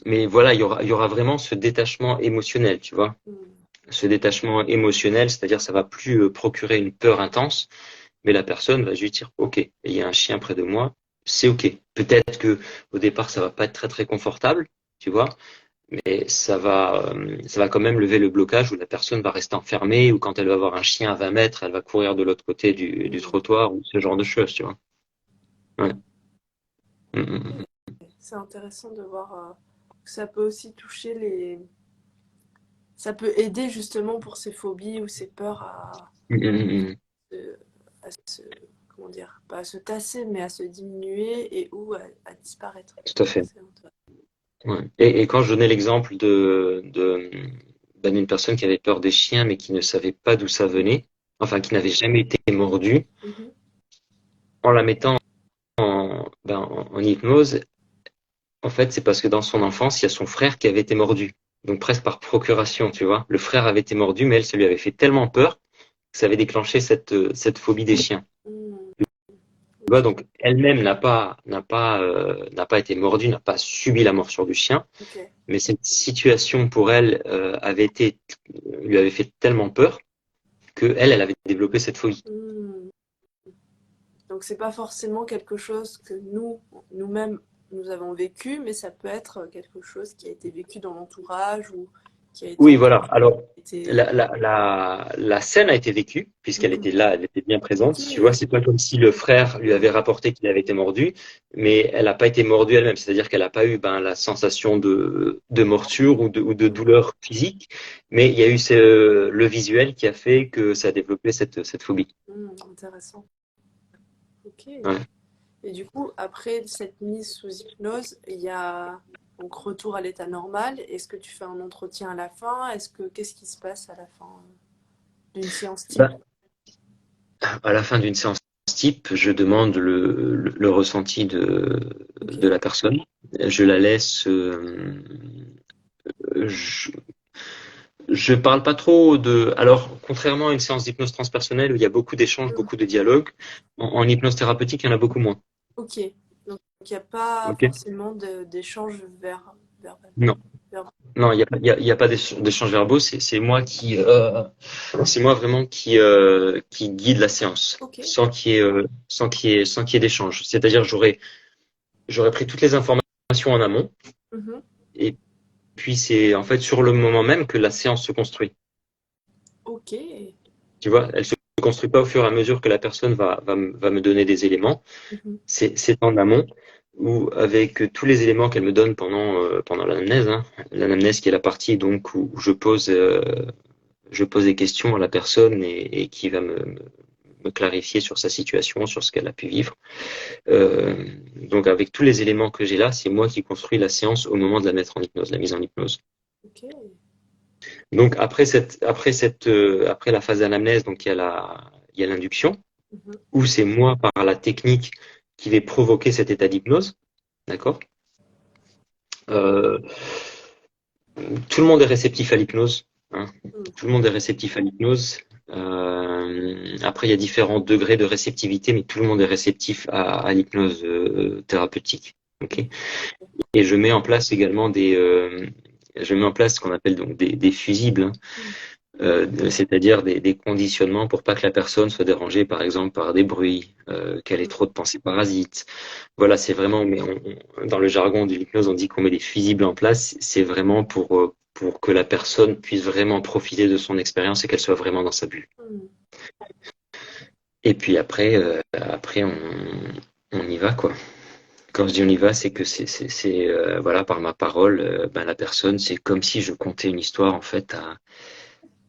mais voilà, il y aura vraiment ce détachement émotionnel, tu vois. Mm. Ce détachement émotionnel, c'est-à-dire ça va plus procurer une peur intense, mais la personne va juste dire ok, il y a un chien près de moi, c'est ok. Peut-être que au départ ça va pas être très très confortable, tu vois, mais ça va quand même lever le blocage où la personne va rester enfermée ou quand elle va voir un chien à 20 mètres, elle va courir de l'autre côté du Mm. trottoir ou ce genre de choses, tu vois. Ouais. Mm, Ok. mm, C'est intéressant de voir que ça peut aussi toucher les... Ça peut aider justement pour ces phobies ou ces peurs mm, mm, mm. se- à se... Comment dire? Pas à se tasser, mais à se diminuer et ou à disparaître. Tout à fait. C'est intéressant. Ouais. Et quand je donnais l'exemple ben, d'une personne qui avait peur des chiens mais qui ne savait pas d'où ça venait, enfin qui n'avait jamais été mordue, Mhm. en la mettant en hypnose, en fait, c'est parce que dans son enfance, il y a son frère qui avait été mordu. Donc presque par procuration, tu vois. Le frère avait été mordu, mais elle, ça lui avait fait tellement peur que ça avait déclenché cette phobie des chiens. Mm. Tu vois, Ok, donc elle-même n'a pas été mordue, n'a pas subi la morsure du chien, ok. mais cette situation pour elle lui avait fait tellement peur que elle avait développé cette phobie. Mm. Donc c'est pas forcément quelque chose que nous-mêmes, nous avons vécu, mais ça peut être quelque chose qui a été vécu dans l'entourage ou qui a été Oui, entendu. voilà. Alors, Été... la scène a été vécue, puisqu'elle était Mhm. là, elle était bien Ok. présente. Tu vois, c'est pas comme si le frère lui avait rapporté qu'il avait été mordu, mais elle n'a pas été mordue elle-même. C'est-à-dire qu'elle n'a pas eu ben, la sensation de morsure ou de Mm. douleur physique, mais il y a eu le visuel qui a fait que ça a développé cette phobie. Mm, intéressant. Ok. Ouais. Et du coup, après cette mise sous hypnose, il y a donc retour à l'état normal. Est-ce que tu fais un entretien à la fin? Qu'est-ce qui se passe à la fin d'une séance type? Ben, à la fin d'une séance type, je demande le ressenti Ok. de la personne. Je la laisse. Je, Je parle pas trop de. Alors, contrairement à une séance d'hypnose transpersonnelle où il y a beaucoup d'échanges, Mm. beaucoup de dialogues, en hypnose thérapeutique, il y en a beaucoup moins. Ok. Donc, il n'y a pas Ok? forcément d'échange verbal. Non, Verbal. non, il y a pas d'échanges verbaux. C'est moi c'est moi vraiment qui guide la séance, Ok. sans qu'il y ait d'échange. C'est-à-dire, j'aurais pris toutes les informations en amont, Mhm. et puis c'est en fait sur le moment même que la séance se construit. Ok. Tu vois, elle se construit pas au fur et à mesure que la personne va me donner des éléments. Mhm. C'est en amont où avec tous les éléments qu'elle me donne pendant l'anamnèse, hein, l'anamnèse qui est la partie donc où je pose des questions à la personne et qui va me clarifier sur sa situation, sur ce qu'elle a pu vivre. Donc avec tous les éléments que j'ai là, c'est moi qui construis la séance au moment de la mettre en hypnose, la mise en hypnose. Ok. Donc après la phase d'anamnèse, donc il y a l'induction, Mhm. où c'est moi par la technique qui vais provoquer cet état d'hypnose, d'accord? Euh, Tout le monde est réceptif à l'hypnose, hein. Mm. Tout le monde est réceptif à l'hypnose. Après, il y a différents degrés de réceptivité, mais tout le monde est réceptif à l'hypnose thérapeutique. Ok. Et je mets en place ce qu'on appelle donc des fusibles, hein. Mm. C'est-à-dire des conditionnements pour pas que la personne soit dérangée, par exemple, par des bruits, qu'elle ait Mm. trop de pensées parasites. Voilà, c'est vraiment, mais dans le jargon de l'hypnose, on dit qu'on met des fusibles en place. C'est vraiment pour que la personne puisse vraiment profiter de son expérience et qu'elle soit vraiment dans sa bulle. Mm. Et puis après, on y va, quoi. Quand je dis on y va, c'est que voilà, par ma parole, ben, la personne, c'est comme si je contais une histoire, en fait,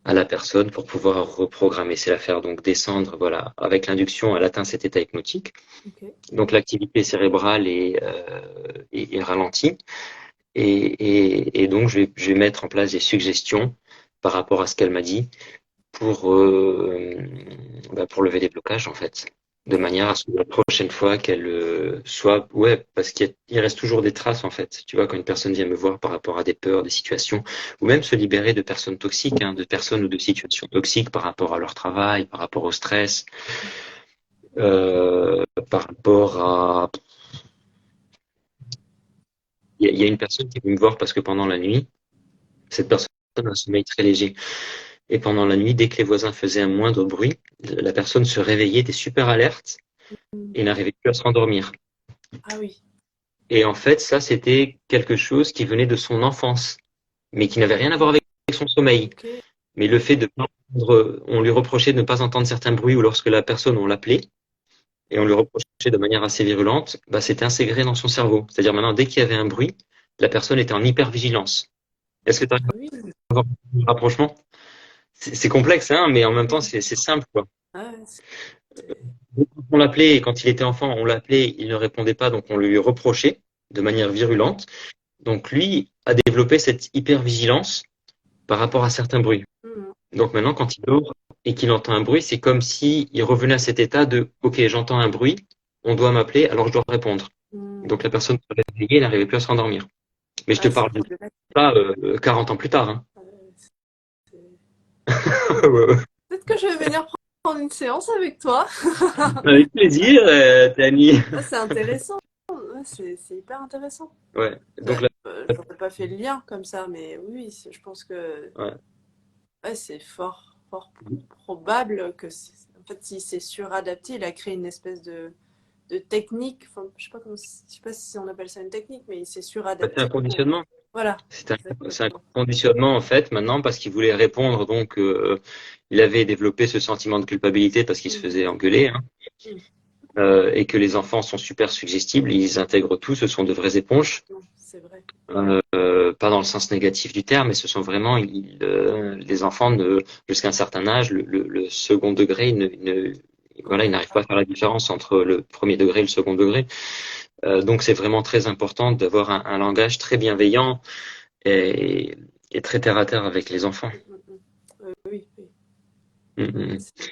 à la personne pour pouvoir reprogrammer. C'est la faire donc descendre, voilà, avec l'induction, elle atteint cet état hypnotique. Ok. Donc l'activité cérébrale est ralentie et donc je vais mettre en place des suggestions par rapport à ce qu'elle m'a dit pour, pour lever les blocages en fait. De Ok. manière à ce que la prochaine fois qu'elle soit, ouais, parce il reste toujours des traces en fait. Tu vois, quand une personne vient me voir par rapport à des peurs, des situations, ou même se libérer de personnes toxiques, hein, de personnes ou de situations toxiques par rapport à leur travail, par rapport au stress, par rapport à, il y a une personne qui est venue me voir parce que pendant la nuit, cette personne a un sommeil très léger. Et pendant la nuit, dès que les voisins faisaient un moindre bruit, la personne se réveillait, était super alerte Mm. et n'arrivait plus à se rendormir. Ah oui. Et en fait, ça, c'était quelque chose qui venait de son enfance, mais qui n'avait rien à voir Ah, avec son sommeil. ok. Mais le fait de pas entendre, on lui reprochait de ne pas entendre certains bruits ou lorsque la personne, on l'appelait, et on lui reprochait de manière assez virulente, bah, c'était intégré dans son cerveau. C'est-à-dire maintenant, dès qu'il y avait un bruit, la personne était en hypervigilance. Est-ce que tu arrives Ah oui. à avoir un rapprochement? C'est complexe, hein, mais en même temps, Mm. c'est simple, quoi. Ah, ouais, On l'appelait, et quand il était enfant, on l'appelait, il ne répondait pas, donc on lui reprochait de manière virulente. Donc lui a développé cette hypervigilance par rapport à certains bruits. mm. Donc maintenant, quand il dort et qu'il entend un bruit, c'est comme si il revenait à cet état de OK, j'entends un bruit, on doit m'appeler, alors je dois répondre. Mm. Donc la personne se réveillait, elle n'arrivait plus à se rendormir. Mais je te Ah, c'est parle de problématique. ça 40 ans plus tard, hein. C'est- Ouais, ouais. Peut-être que je vais venir prendre une séance avec toi. Avec plaisir, Tani. Ah, c'est intéressant. Ouais, c'est hyper intéressant. Ouais. Donc là, J'aurais pas fait le lien comme ça, mais oui, je pense que ouais. ouais, c'est fort probable que, en fait, si c'est suradapté, il a créé une espèce de technique. Enfin, je sais pas si on appelle ça une technique, mais il s'est Bah, c'est un suradapté pour. conditionnement. Voilà, C'est un exactement. conditionnement en fait maintenant parce qu'il voulait répondre donc il avait développé ce sentiment de culpabilité parce qu'il se Mm, faisait engueuler, hein, mm. et que les enfants sont super suggestibles, ils intègrent tout, ce sont de vraies éponges, Non, c'est vrai. pas dans le sens négatif du terme, mais ce sont vraiment les enfants jusqu'à un certain âge, le second degré, voilà, ils Comprends n'arrivent pas pas. à faire la différence entre le premier degré et le second degré. Donc c'est vraiment très important d'avoir un langage très bienveillant et, et très terre à terre avec les enfants. Mm. Oui, oui. Mm, Ouais, mm, c'est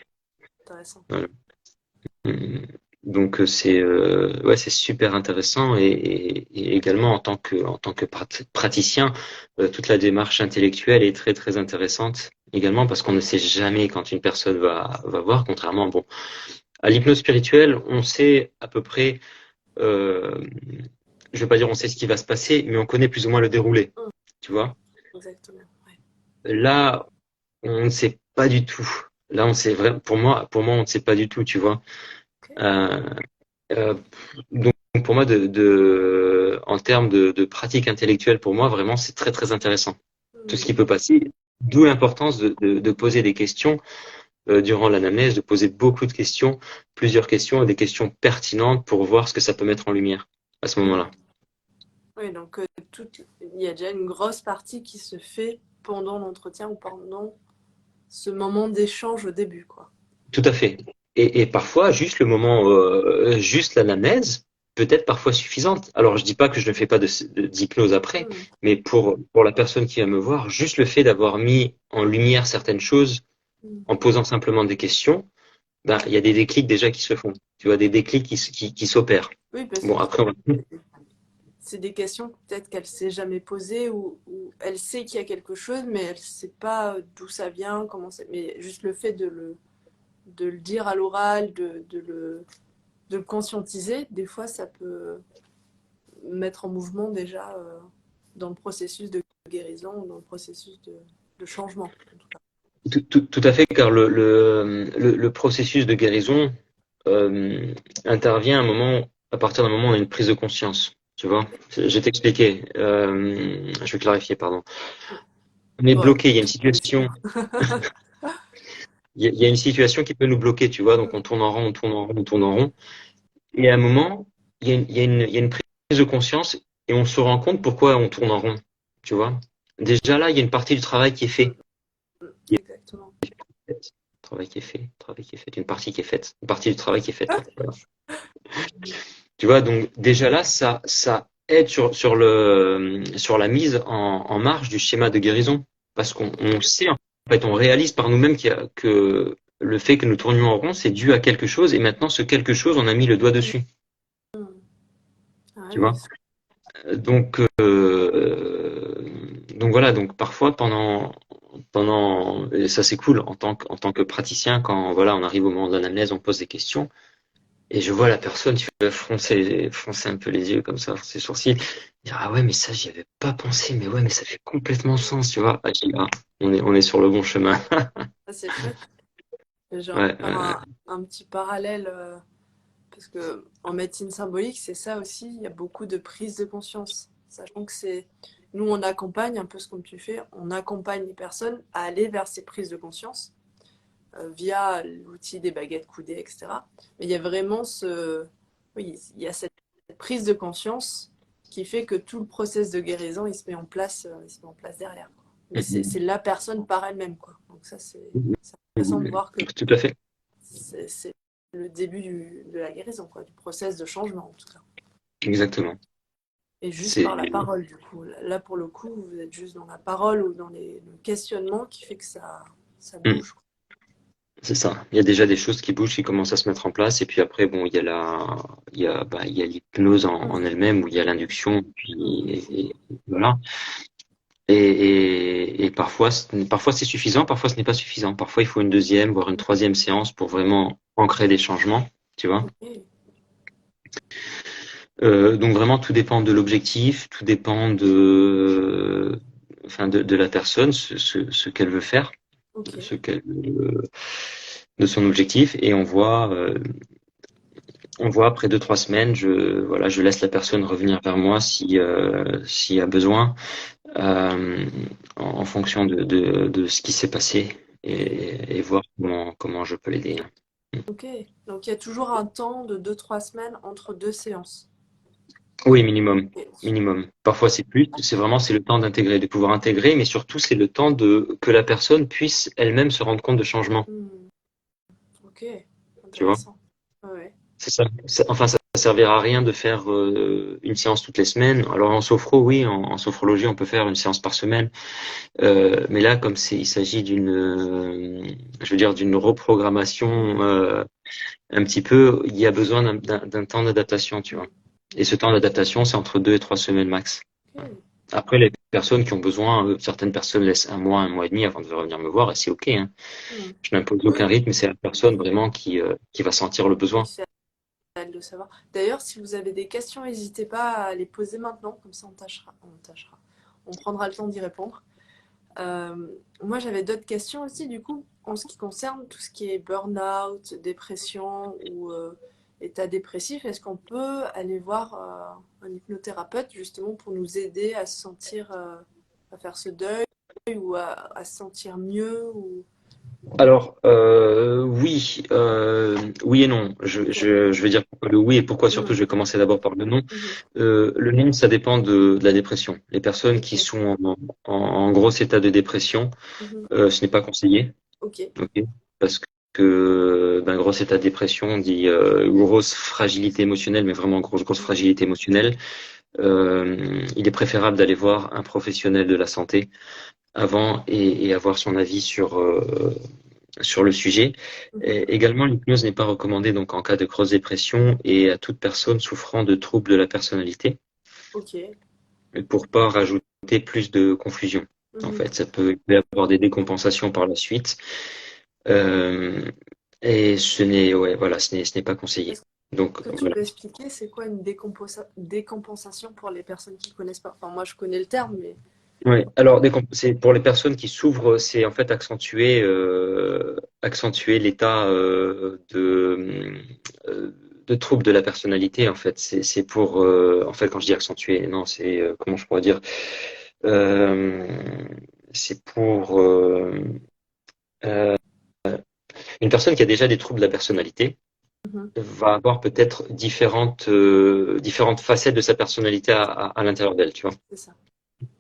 intéressant. voilà. Mm. Donc c'est super intéressant et également en tant que praticien, toute la démarche intellectuelle est très très intéressante également parce qu'on ne sait jamais quand une personne va voir, contrairement bon à l'hypnose spirituelle, on sait à peu près, euh, je vais pas dire on sait ce qui va se passer, mais on connaît plus ou moins le déroulé, tu vois. Exactement. Ouais. Là, on ne sait pas du tout. Là, on sait vraiment, pour moi, on ne sait pas du tout, tu vois. Ok. Euh, euh, donc pour moi, en termes de pratique intellectuelle, pour moi, vraiment, c'est très très intéressant. Tout ce qui peut passer, d'où l'importance de poser des questions durant l'anamnèse, de poser beaucoup de questions, plusieurs questions, et des questions pertinentes pour voir ce que ça peut mettre en lumière à ce moment-là. Oui, donc il y a déjà une grosse partie qui se fait pendant l'entretien ou pendant ce moment d'échange au début, quoi. Tout à fait. Et parfois, juste le moment, juste l'anamnèse peut être parfois suffisante. Alors, je dis pas que je ne fais pas d'hypnose après, Mm. mais pour la personne qui va me voir, juste le fait d'avoir mis en lumière certaines choses Mm. en posant simplement des questions, ben, il y a des déclics déjà qui se font. Tu vois, des déclics qui s'opèrent. Oui, parce Bon, que après, c'est des questions peut-être qu'elle s'est jamais posées ou elle sait qu'il y a quelque chose, mais elle sait pas d'où ça vient, comment c'est. Mais juste le fait de le dire à l'oral, de le conscientiser, des fois, ça peut mettre en mouvement déjà dans le processus de guérison, dans le processus de changement. En tout cas. tout à fait, car le processus de guérison intervient à partir d'un moment où on a une prise de conscience. Tu vois, je vais t'expliquer. Je vais clarifier, pardon. On est Bon, bloqué. Il y a une clarifions. situation. Il y a une situation qui peut nous bloquer. Tu vois, donc on tourne en rond, on tourne en rond, on tourne en rond. Et à un moment, il y a une prise de conscience et on se rend compte pourquoi on tourne en rond. Tu vois. Déjà là, il y a une partie du travail qui est fait. Exactement. Travail qui est fait, travail qui est fait, une partie qui est faite, une partie du travail qui est faite. Voilà. Tu vois, donc déjà là, ça aide sur la mise en marche du schéma de guérison. Parce qu'on sait, en fait, on réalise par nous-mêmes que le fait que nous tournions en rond, c'est dû à quelque chose, et maintenant, ce quelque chose, on a mis le doigt dessus. Ah Tu oui, vois? Donc, donc voilà, donc parfois et ça c'est cool en tant que praticien, quand voilà, on arrive au moment de l'anamnèse, on pose des questions. Et je vois la personne, tu vas froncer un peu les yeux comme ça, ses sourcils, dire ah ouais mais ça j'y avais pas pensé, mais ouais mais ça fait complètement sens, tu vois. Ah, je dis, ah, on est sur le bon chemin. ça c'est chouette. J'ai envie de Ouais, faire un petit parallèle parce que en médecine symbolique, c'est ça aussi. Il y a beaucoup de prise de conscience, sachant que c'est nous on accompagne un peu ce comme tu fais, on accompagne les personnes à aller vers ces prises de conscience via l'outil des baguettes coudées, etc. Mais il y a vraiment oui, il y a cette prise de conscience qui fait que tout le process de guérison il se met en place, il se met en place derrière. Quoi. Mais c'est la personne par elle-même, quoi. Donc ça c'est intéressant de voir que tout à fait, c'est le début de la guérison, quoi, du process de changement en tout cas. exactement. Et juste C'est par la parole, du coup. Là, pour le coup, vous êtes juste dans la parole ou dans le questionnement qui fait que ça mm, bouge. c'est ça. Il y a déjà des choses qui bougent, qui commencent à se mettre en place, et puis après bon, il y a l'hypnose en Mm, elle-même où il y a l'induction, puis mm, et voilà. Et parfois c'est suffisant, parfois ce n'est pas suffisant. Parfois il faut une deuxième, voire une troisième séance pour vraiment ancrer des changements, tu vois. ok, Donc vraiment tout dépend de l'objectif, tout dépend de la personne, ce qu'elle veut faire, ok. ce qu'elle de son objectif, et on voit après 2, 3 semaines, je laisse la personne revenir vers moi s'il y a besoin. En fonction de ce qui s'est passé et voir comment je peux l'aider. Ok. Donc il y a toujours un temps de 2, 3 semaines entre deux séances. Oui, minimum. Ok. Minimum. Parfois c'est plus, c'est le temps d'intégrer, de pouvoir intégrer, mais surtout c'est le temps que la personne puisse elle-même se rendre compte de changement. Hmm, ok. Tu vois? Intéressant. Ouais. C'est ça. Enfin, ça servira à rien de faire une séance toutes les semaines. Alors en sophro, oui, en sophrologie, on peut faire une séance par semaine. Mais là, comme il s'agit je veux dire, d'une reprogrammation un petit peu, il y a besoin d'un temps d'adaptation, tu vois. Et ce temps d'adaptation, c'est entre 2 et 3 semaines max. Ok. Après, les personnes qui ont besoin, certaines personnes laissent un mois et demi avant de revenir me voir, et c'est OK, hein. Hmm. Je n'impose aucun Oui, rythme, c'est la personne vraiment qui va sentir le oui, besoin. c'est à elle de savoir. D'ailleurs, si vous avez des questions, n'hésitez pas à les poser maintenant, comme ça on tâchera. On prendra le temps d'y répondre. Moi, j'avais d'autres questions aussi, du coup, en ce qui concerne tout ce qui est burn-out, dépression ou état dépressif. Est-ce qu'on peut aller voir un hypnothérapeute justement pour nous aider à se sentir, à faire ce deuil ou à se sentir mieux ou... Alors, oui, oui et non. Ok. Je vais dire pourquoi le oui et pourquoi surtout Mhm. je vais commencer d'abord par le non. Mhm. Le non, ça dépend de la dépression. Les personnes qui Ok. sont en gros état de dépression, Mhm. ce n'est pas conseillé, Ok. ok? Parce que ben, gros état de dépression dit grosse fragilité émotionnelle, mais vraiment grosse Mhm. fragilité émotionnelle. Il est préférable d'aller voir un professionnel de la santé avant et avoir son avis sur le sujet. Mhm. Et également, l'hypnose n'est pas recommandée donc en cas de grosse dépression et à toute personne souffrant de troubles de la personnalité, Ok. pour pas rajouter plus de confusion. En Mhm. fait, ça peut y avoir des décompensations par la suite. Euh, et ouais, voilà, ce n'est pas conseillé. Est-ce Donc que tu voilà. peux expliquer c'est quoi une décompensation pour les personnes qui connaissent pas? Enfin, moi je connais le terme, mais. Ouais. Alors, c'est pour les personnes qui souffrent, c'est en fait accentuer l'état de trouble de la personnalité. En fait, c'est pour en fait quand je dis accentuer, non, c'est comment je pourrais dire, Euh, c'est pour euh, une personne qui a déjà des troubles de la personnalité Mhm. va avoir peut-être différentes facettes de sa personnalité à l'intérieur d'elle, tu vois. C'est ça.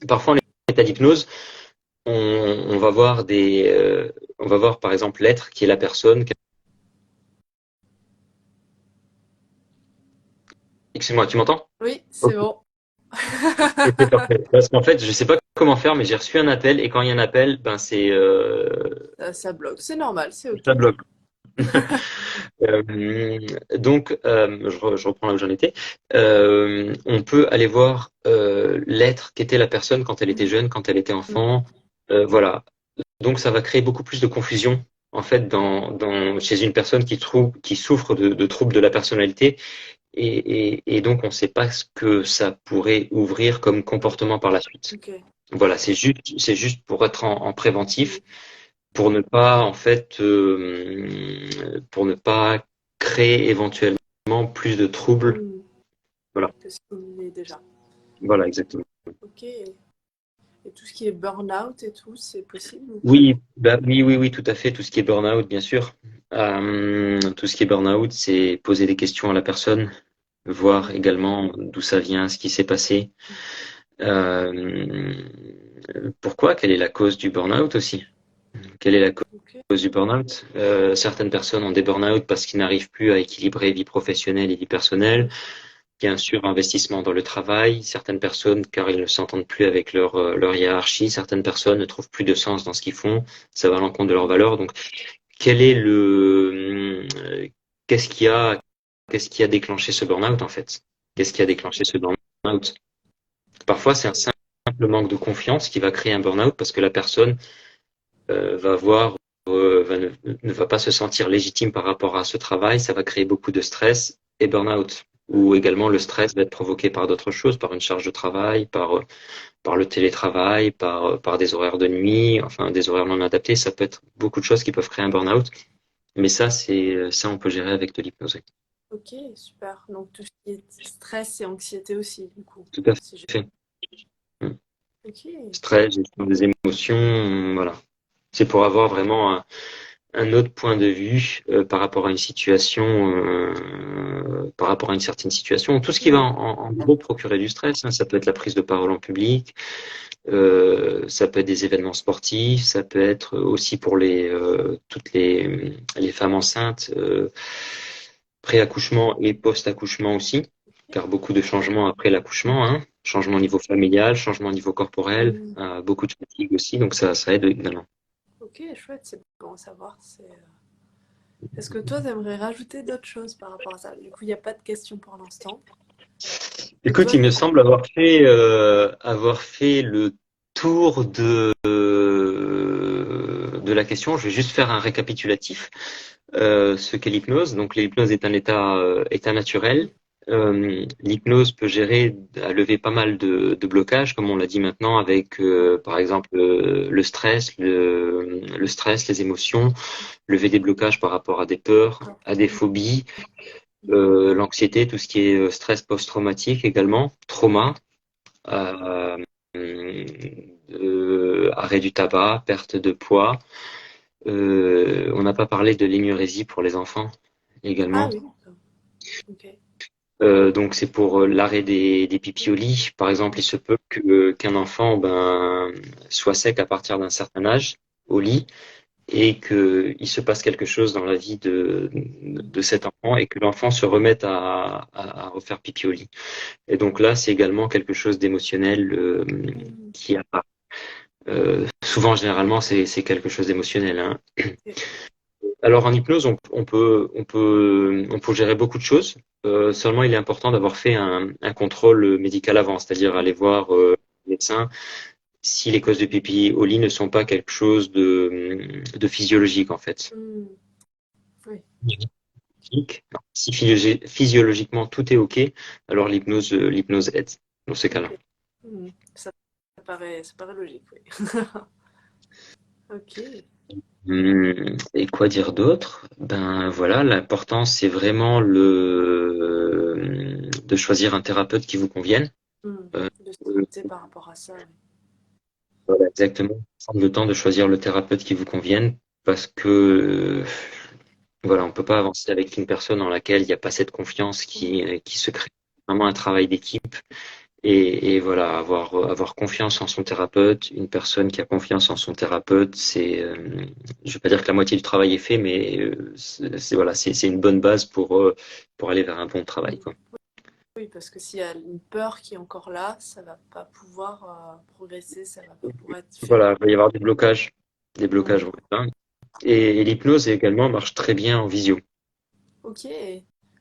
Parfois, en état d'hypnose, on va voir on va voir par exemple l'être qui est la personne. Excuse-moi, tu m'entends? Oui, c'est Ok, bon. c'est parfait. Parce qu'en fait, je sais pas comment faire, mais j'ai reçu un appel et quand il y a un appel, ben Ça bloque, c'est normal, c'est ok. ça bloque. Donc, je reprends là où j'en étais. On peut aller voir l'être qu'était la personne quand elle était Mhm. jeune, quand elle était Mhm. enfant. Voilà. Donc, ça va créer beaucoup plus de confusion en fait chez une personne qui souffre de troubles de la personnalité. Et donc, on ne sait pas ce que ça pourrait ouvrir comme comportement par la suite. Ok. Voilà, c'est juste pour être en préventif, Mhm. pour ne pas, en fait, pour ne pas créer éventuellement plus de troubles. Mhm. Voilà, Que ce qu'il est déjà. voilà, exactement. Ok. Et tout ce qui est burn-out et tout, c'est possible ou pas? Oui, bah, oui, oui, oui, tout à fait. Tout ce qui est burn-out, bien sûr. Tout ce qui est burn-out, c'est poser des questions à la personne, voir Mhm. également d'où ça vient, ce qui s'est passé. Euh, Pourquoi? Quelle est la cause du burn-out aussi? Quelle est la Ok. cause du burn-out? Certaines personnes ont des burn-out parce qu'ils n'arrivent plus à équilibrer vie professionnelle et vie personnelle. Mhm. Il y a un surinvestissement dans le travail. Certaines personnes, car ils ne s'entendent plus avec leur hiérarchie. Certaines personnes ne trouvent plus de sens dans ce qu'ils font. Ça va à l'encontre de leurs Mhm. valeurs. Donc, quel est qu'est-ce qu'est-ce qui a déclenché ce burn-out en fait? Qu'est-ce qui a déclenché ce burn-out? Parfois, c'est un Ok. simple manque de confiance qui va créer un burn-out parce que la personne va voir, ne va pas se sentir légitime par rapport à ce travail. Ça va créer beaucoup de stress et burn-out. Ou Mhm. également, le stress va être provoqué par d'autres choses, par une charge de travail, par le télétravail, par des horaires de nuit, enfin des horaires non adaptés. Ça peut être beaucoup de choses qui peuvent créer un burn-out. Mais ça, on peut gérer avec de l'hypnose. Ok, super. Donc tout ce qui est stress et anxiété aussi, du coup. Tout à Si j'ai- fait. Ok. Stress, gestion des émotions, voilà. C'est pour avoir vraiment un autre point de vue par rapport à une situation, par rapport à une certaine situation. Tout ce qui va Mhm. en gros procurer du stress, hein. Ça peut être la prise de parole en public, ça peut être des événements sportifs, ça peut être aussi pour toutes les femmes enceintes, pré-accouchement et post-accouchement aussi, car beaucoup de changements après l'accouchement, hein. Changement au niveau familial, changement au niveau corporel, Hmm. beaucoup de fatigue aussi, donc ça aide également. Ok, chouette, c'est bon à savoir. Est-ce que toi, t'aimerais rajouter d'autres choses par rapport à ça? Du coup, il n'y a pas de questions pour l'instant. Donc Écoute, toi, il me semble avoir fait le tour de la question. Je vais juste faire un récapitulatif. Ce qu'est l'hypnose. Donc, l'hypnose est un état naturel. L'hypnose peut gérer à lever pas mal de blocages, comme on l'a dit maintenant, avec par exemple le stress, les émotions, lever des blocages par rapport à des peurs, à des phobies, l'anxiété, tout ce qui est stress post-traumatique également, trauma, euh, arrêt du tabac, perte de poids. On n'a pas parlé de l'énurésie pour les enfants Ah également. oui, ok. Donc c'est pour l'arrêt des pipis au lit. Par exemple, il se peut qu'un enfant soit sec à partir d'un certain âge au lit et qu'il se passe quelque chose dans la vie de cet enfant et que l'enfant se remette à refaire pipi au lit. Et donc là, c'est également quelque chose d'émotionnel Hmm, qui apparaît. Souvent, généralement, c'est quelque chose d'émotionnel, hein. ok. Alors en hypnose, on peut gérer beaucoup de choses. Seulement, il est important d'avoir fait un contrôle médical avant, c'est-à-dire aller voir le médecin si les causes de pipi au lit ne sont pas quelque chose de physiologique en fait. Hmm, oui, Physiologique. Non. Si physiologiquement tout est OK, alors l'hypnose aide dans ces cas-là. ok. Hmm, ça paraît logique, oui. Ok. Et quoi dire d'autre? Ben voilà, l'important c'est vraiment de choisir un thérapeute qui vous convienne. Hmm, Euh, de s'écouter par rapport à ça, oui. voilà, exactement. Prendre le temps de choisir le thérapeute qui vous convienne parce que voilà, on peut pas avancer avec une personne dans laquelle il n'y a pas cette confiance qui se crée. Vraiment un travail d'équipe et voilà, avoir confiance en son thérapeute. Une personne qui a confiance en son thérapeute, je vais pas dire que la moitié du travail est fait, mais voilà, c'est une bonne base pour aller vers un bon travail, Hmm. quoi. Oui, parce que s'il y a une peur qui est encore là, ça va pas pouvoir progresser, ça va pas pouvoir être fait. Voilà, il va y avoir des Hmm. blocages. Voilà. Et l'hypnose également marche très bien en visio. Ok.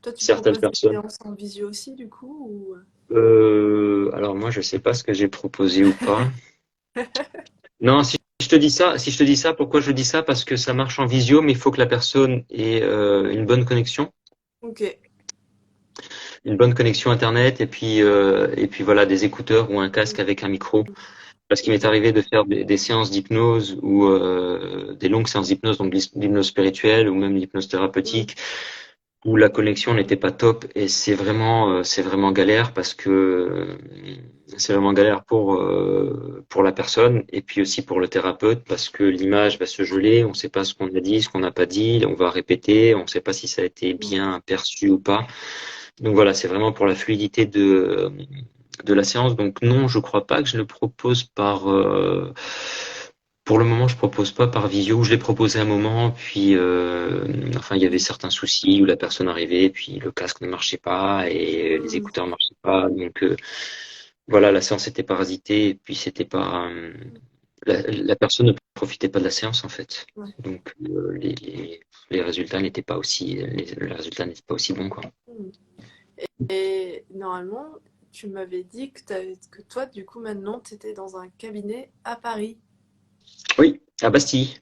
Toi, tu Certaines proposes des personnes. séances en visio aussi, du coup, ou... Alors moi, je sais pas ce que j'ai proposé ou pas. Non, si je te dis ça, pourquoi je dis ça? Parce que ça marche en visio, mais il faut que la personne ait une bonne connexion, Ok. Internet, et puis voilà, des écouteurs ou un casque avec un micro. Parce qu'il m'est Ok. arrivé de faire des séances d'hypnose ou des longues séances d'hypnose, donc l'hypnose spirituelle ou même l'hypnose Hmm. thérapeutique, où la connexion n'était pas top et c'est vraiment galère parce que c'est vraiment galère pour la personne et puis aussi pour le thérapeute parce que l'image va se geler, on ne sait pas ce qu'on a dit, ce qu'on n'a pas dit, on va répéter, on ne sait pas si ça a été bien perçu ou pas. Donc voilà, c'est vraiment pour la fluidité de la séance. Donc non, je crois pas que je le propose pour le moment, je propose pas par visio. Je l'ai proposé un moment, puis enfin il y avait certains soucis où la personne arrivait, puis le casque ne marchait pas et les Hmm. écouteurs ne marchaient pas. Donc voilà, la séance était parasitée et puis c'était pas la personne ne profitait pas de la séance en fait. Ouais. Donc les résultats n'étaient pas aussi les résultats n'étaient pas aussi bons quoi. Hmm. Et normalement, tu m'avais dit que toi, du coup, maintenant, tu étais dans un cabinet à Paris. Oui, à Bastille.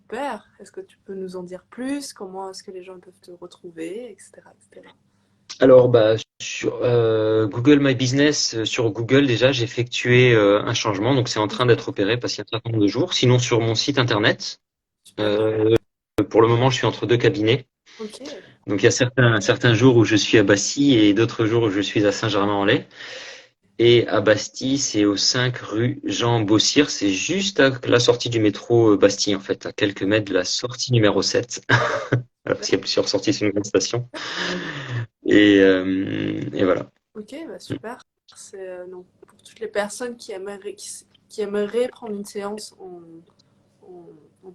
Super. Est-ce que tu peux nous en dire plus? Comment est-ce que les gens peuvent te retrouver, etc., etc. Alors, bah, sur Google My Business, sur Google, déjà, j'ai effectué un changement, donc c'est en train d'être opéré parce qu'il y a un certain nombre de jours. Sinon, sur mon site internet, Super. euh, pour le moment, je suis entre deux cabinets. Ok. Donc, il y a certains jours où je suis à Bastille et d'autres jours où je suis à Saint-Germain-en-Laye. Et à Bastille, c'est au 5 rue Jean Beausire. C'est juste à la sortie du métro Bastille, en fait, à quelques mètres de la sortie numéro 7. Parce qu'il y a plusieurs sorties sur une grande station. Et voilà. Ok, bah super. C'est donc pour toutes les personnes qui aimeraient prendre une séance en-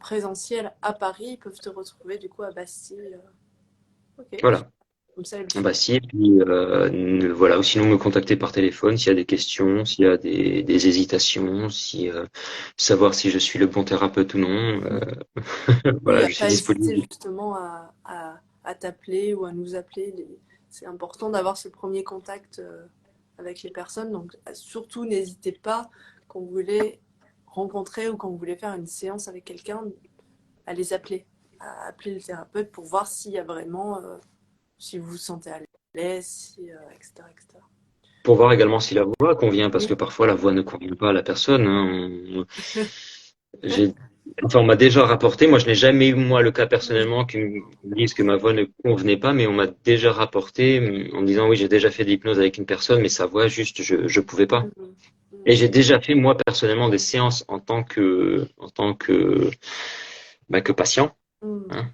présentiel à Paris, ils peuvent te retrouver du coup à Bastille. Ok. Voilà. Comme ça, Bah si, et puis voilà, ou sinon me contacter par téléphone s'il y a des questions, s'il y a des hésitations, si savoir si je suis le bon thérapeute ou non. oui, Voilà, à je suis pas hésiter disponible. justement à t'appeler ou à nous appeler. C'est important d'avoir ce premier contact avec les personnes. Donc, surtout, n'hésitez pas quand vous voulez rencontrer ou quand vous voulez faire une séance avec quelqu'un, à les appeler, à appeler le thérapeute pour voir s'il y a vraiment, si vous vous sentez à l'aise, si, etc., etc. Pour voir également si la voix convient, parce Oui. que parfois la voix ne convient pas à la personne, hein. J'ai, enfin, on m'a déjà rapporté, moi je n'ai jamais eu moi le cas personnellement qui me dise que ma voix ne convenait pas, mais on m'a déjà rapporté en me disant oui j'ai déjà fait de l'hypnose avec une personne, mais sa voix juste je pouvais pas. Mhm. Et Mhm. j'ai déjà fait moi personnellement des séances que patient, Mhm. hein,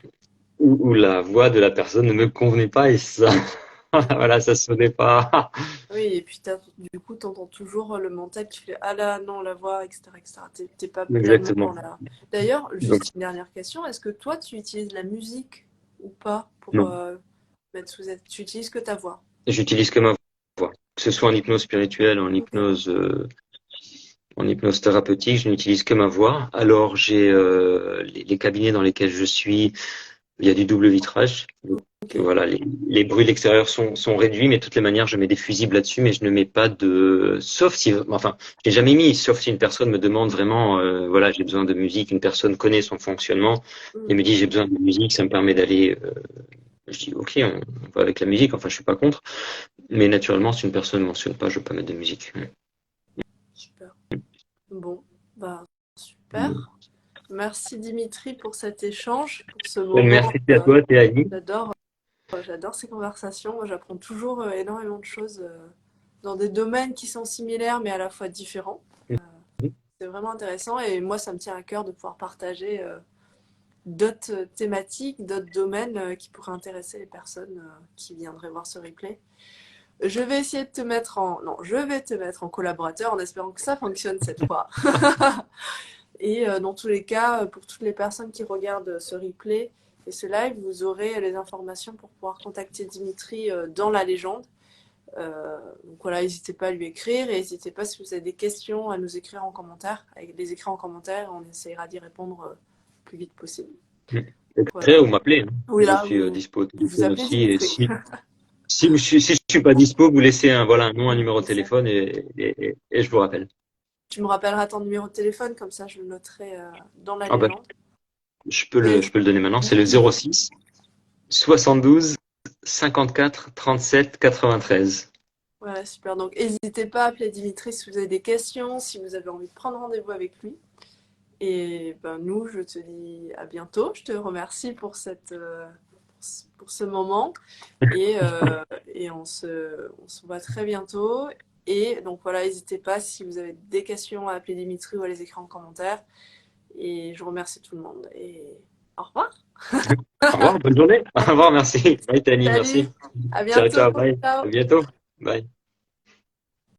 où la voix de la personne ne me convenait pas et ça voilà ça sonnait pas. Oui, et puis du coup, tu entends toujours le mental qui fait ah là, non, la voix, etc., etc. T'es pas tellement dans Exactement. la. D'ailleurs, Donc juste une dernière question, est-ce que toi, tu utilises la musique ou pas pour non, mettre sous aide? Tu utilises que ta voix? j'utilise que ma voix, que ce soit en hypnose spirituelle, Ok. en hypnose thérapeutique, je n'utilise que ma voix. Alors j'ai les cabinets dans lesquels je suis, il y a du double vitrage. Donc, Ok. voilà, les bruits de l'extérieur sont réduits, mais de toutes les manières, je mets des fusibles là-dessus, mais je ne mets pas de, sauf si, enfin, je l'ai jamais mis, sauf si une personne me demande vraiment, voilà, j'ai besoin de musique, une personne connaît son fonctionnement et me Mhm. dit j'ai besoin de musique, ça me permet d'aller, je dis ok, on va avec la musique, enfin je suis pas contre, mais naturellement si une personne ne mentionne pas, je peux pas mettre de musique. Super. Bon, bah super. Merci Dimitri pour cet échange, pour ce moment. Merci à toi, Théanie. J'adore, j'adore ces conversations. Moi, j'apprends toujours énormément de choses dans des domaines qui sont similaires mais à la fois différents. C'est vraiment intéressant et moi, ça me tient à cœur de pouvoir partager d'autres thématiques, d'autres domaines qui pourraient intéresser les personnes qui viendraient voir ce replay. Je vais essayer de te mettre en... Non, je vais te mettre en collaborateur en espérant que ça fonctionne cette fois. Et dans tous les cas, pour toutes les personnes qui regardent ce replay et ce live, vous aurez les informations pour pouvoir contacter Dimitri dans la légende. Donc voilà, n'hésitez pas à lui écrire et n'hésitez pas si vous avez des questions à nous écrire en commentaire. Avec les écrits en commentaire, on essaiera d'y répondre le plus vite possible. Très Voilà. ou m'appeler, hein. Oui, Je là, suis dispo au vous téléphone appelez aussi. Et Dimitri. si je suis pas dispo, vous laissez un, voilà, un nom, un Oui, numéro de c'est ça. téléphone et je vous rappelle. Tu me rappelleras ton numéro de téléphone, comme ça je le noterai dans la Ah bah, légende. je peux le donner maintenant. C'est le Oui. 06 72 54 37 93. Voilà, super. Donc, n'hésitez pas à appeler Dimitri si vous avez des questions, si vous avez envie de prendre rendez-vous avec lui. Et ben, nous, je te dis à bientôt. Je te remercie pour ce moment. Et on se voit très bientôt. Et donc voilà, n'hésitez pas si vous avez des questions à appeler Dimitri ou à les écrire en commentaire. Et je remercie tout le monde. Et au revoir. Au revoir, bonne journée. Au revoir, merci. Bye, Tani, merci. Salut, à Ciao, bientôt. ciao, bye. À Ciao. bientôt. Bye.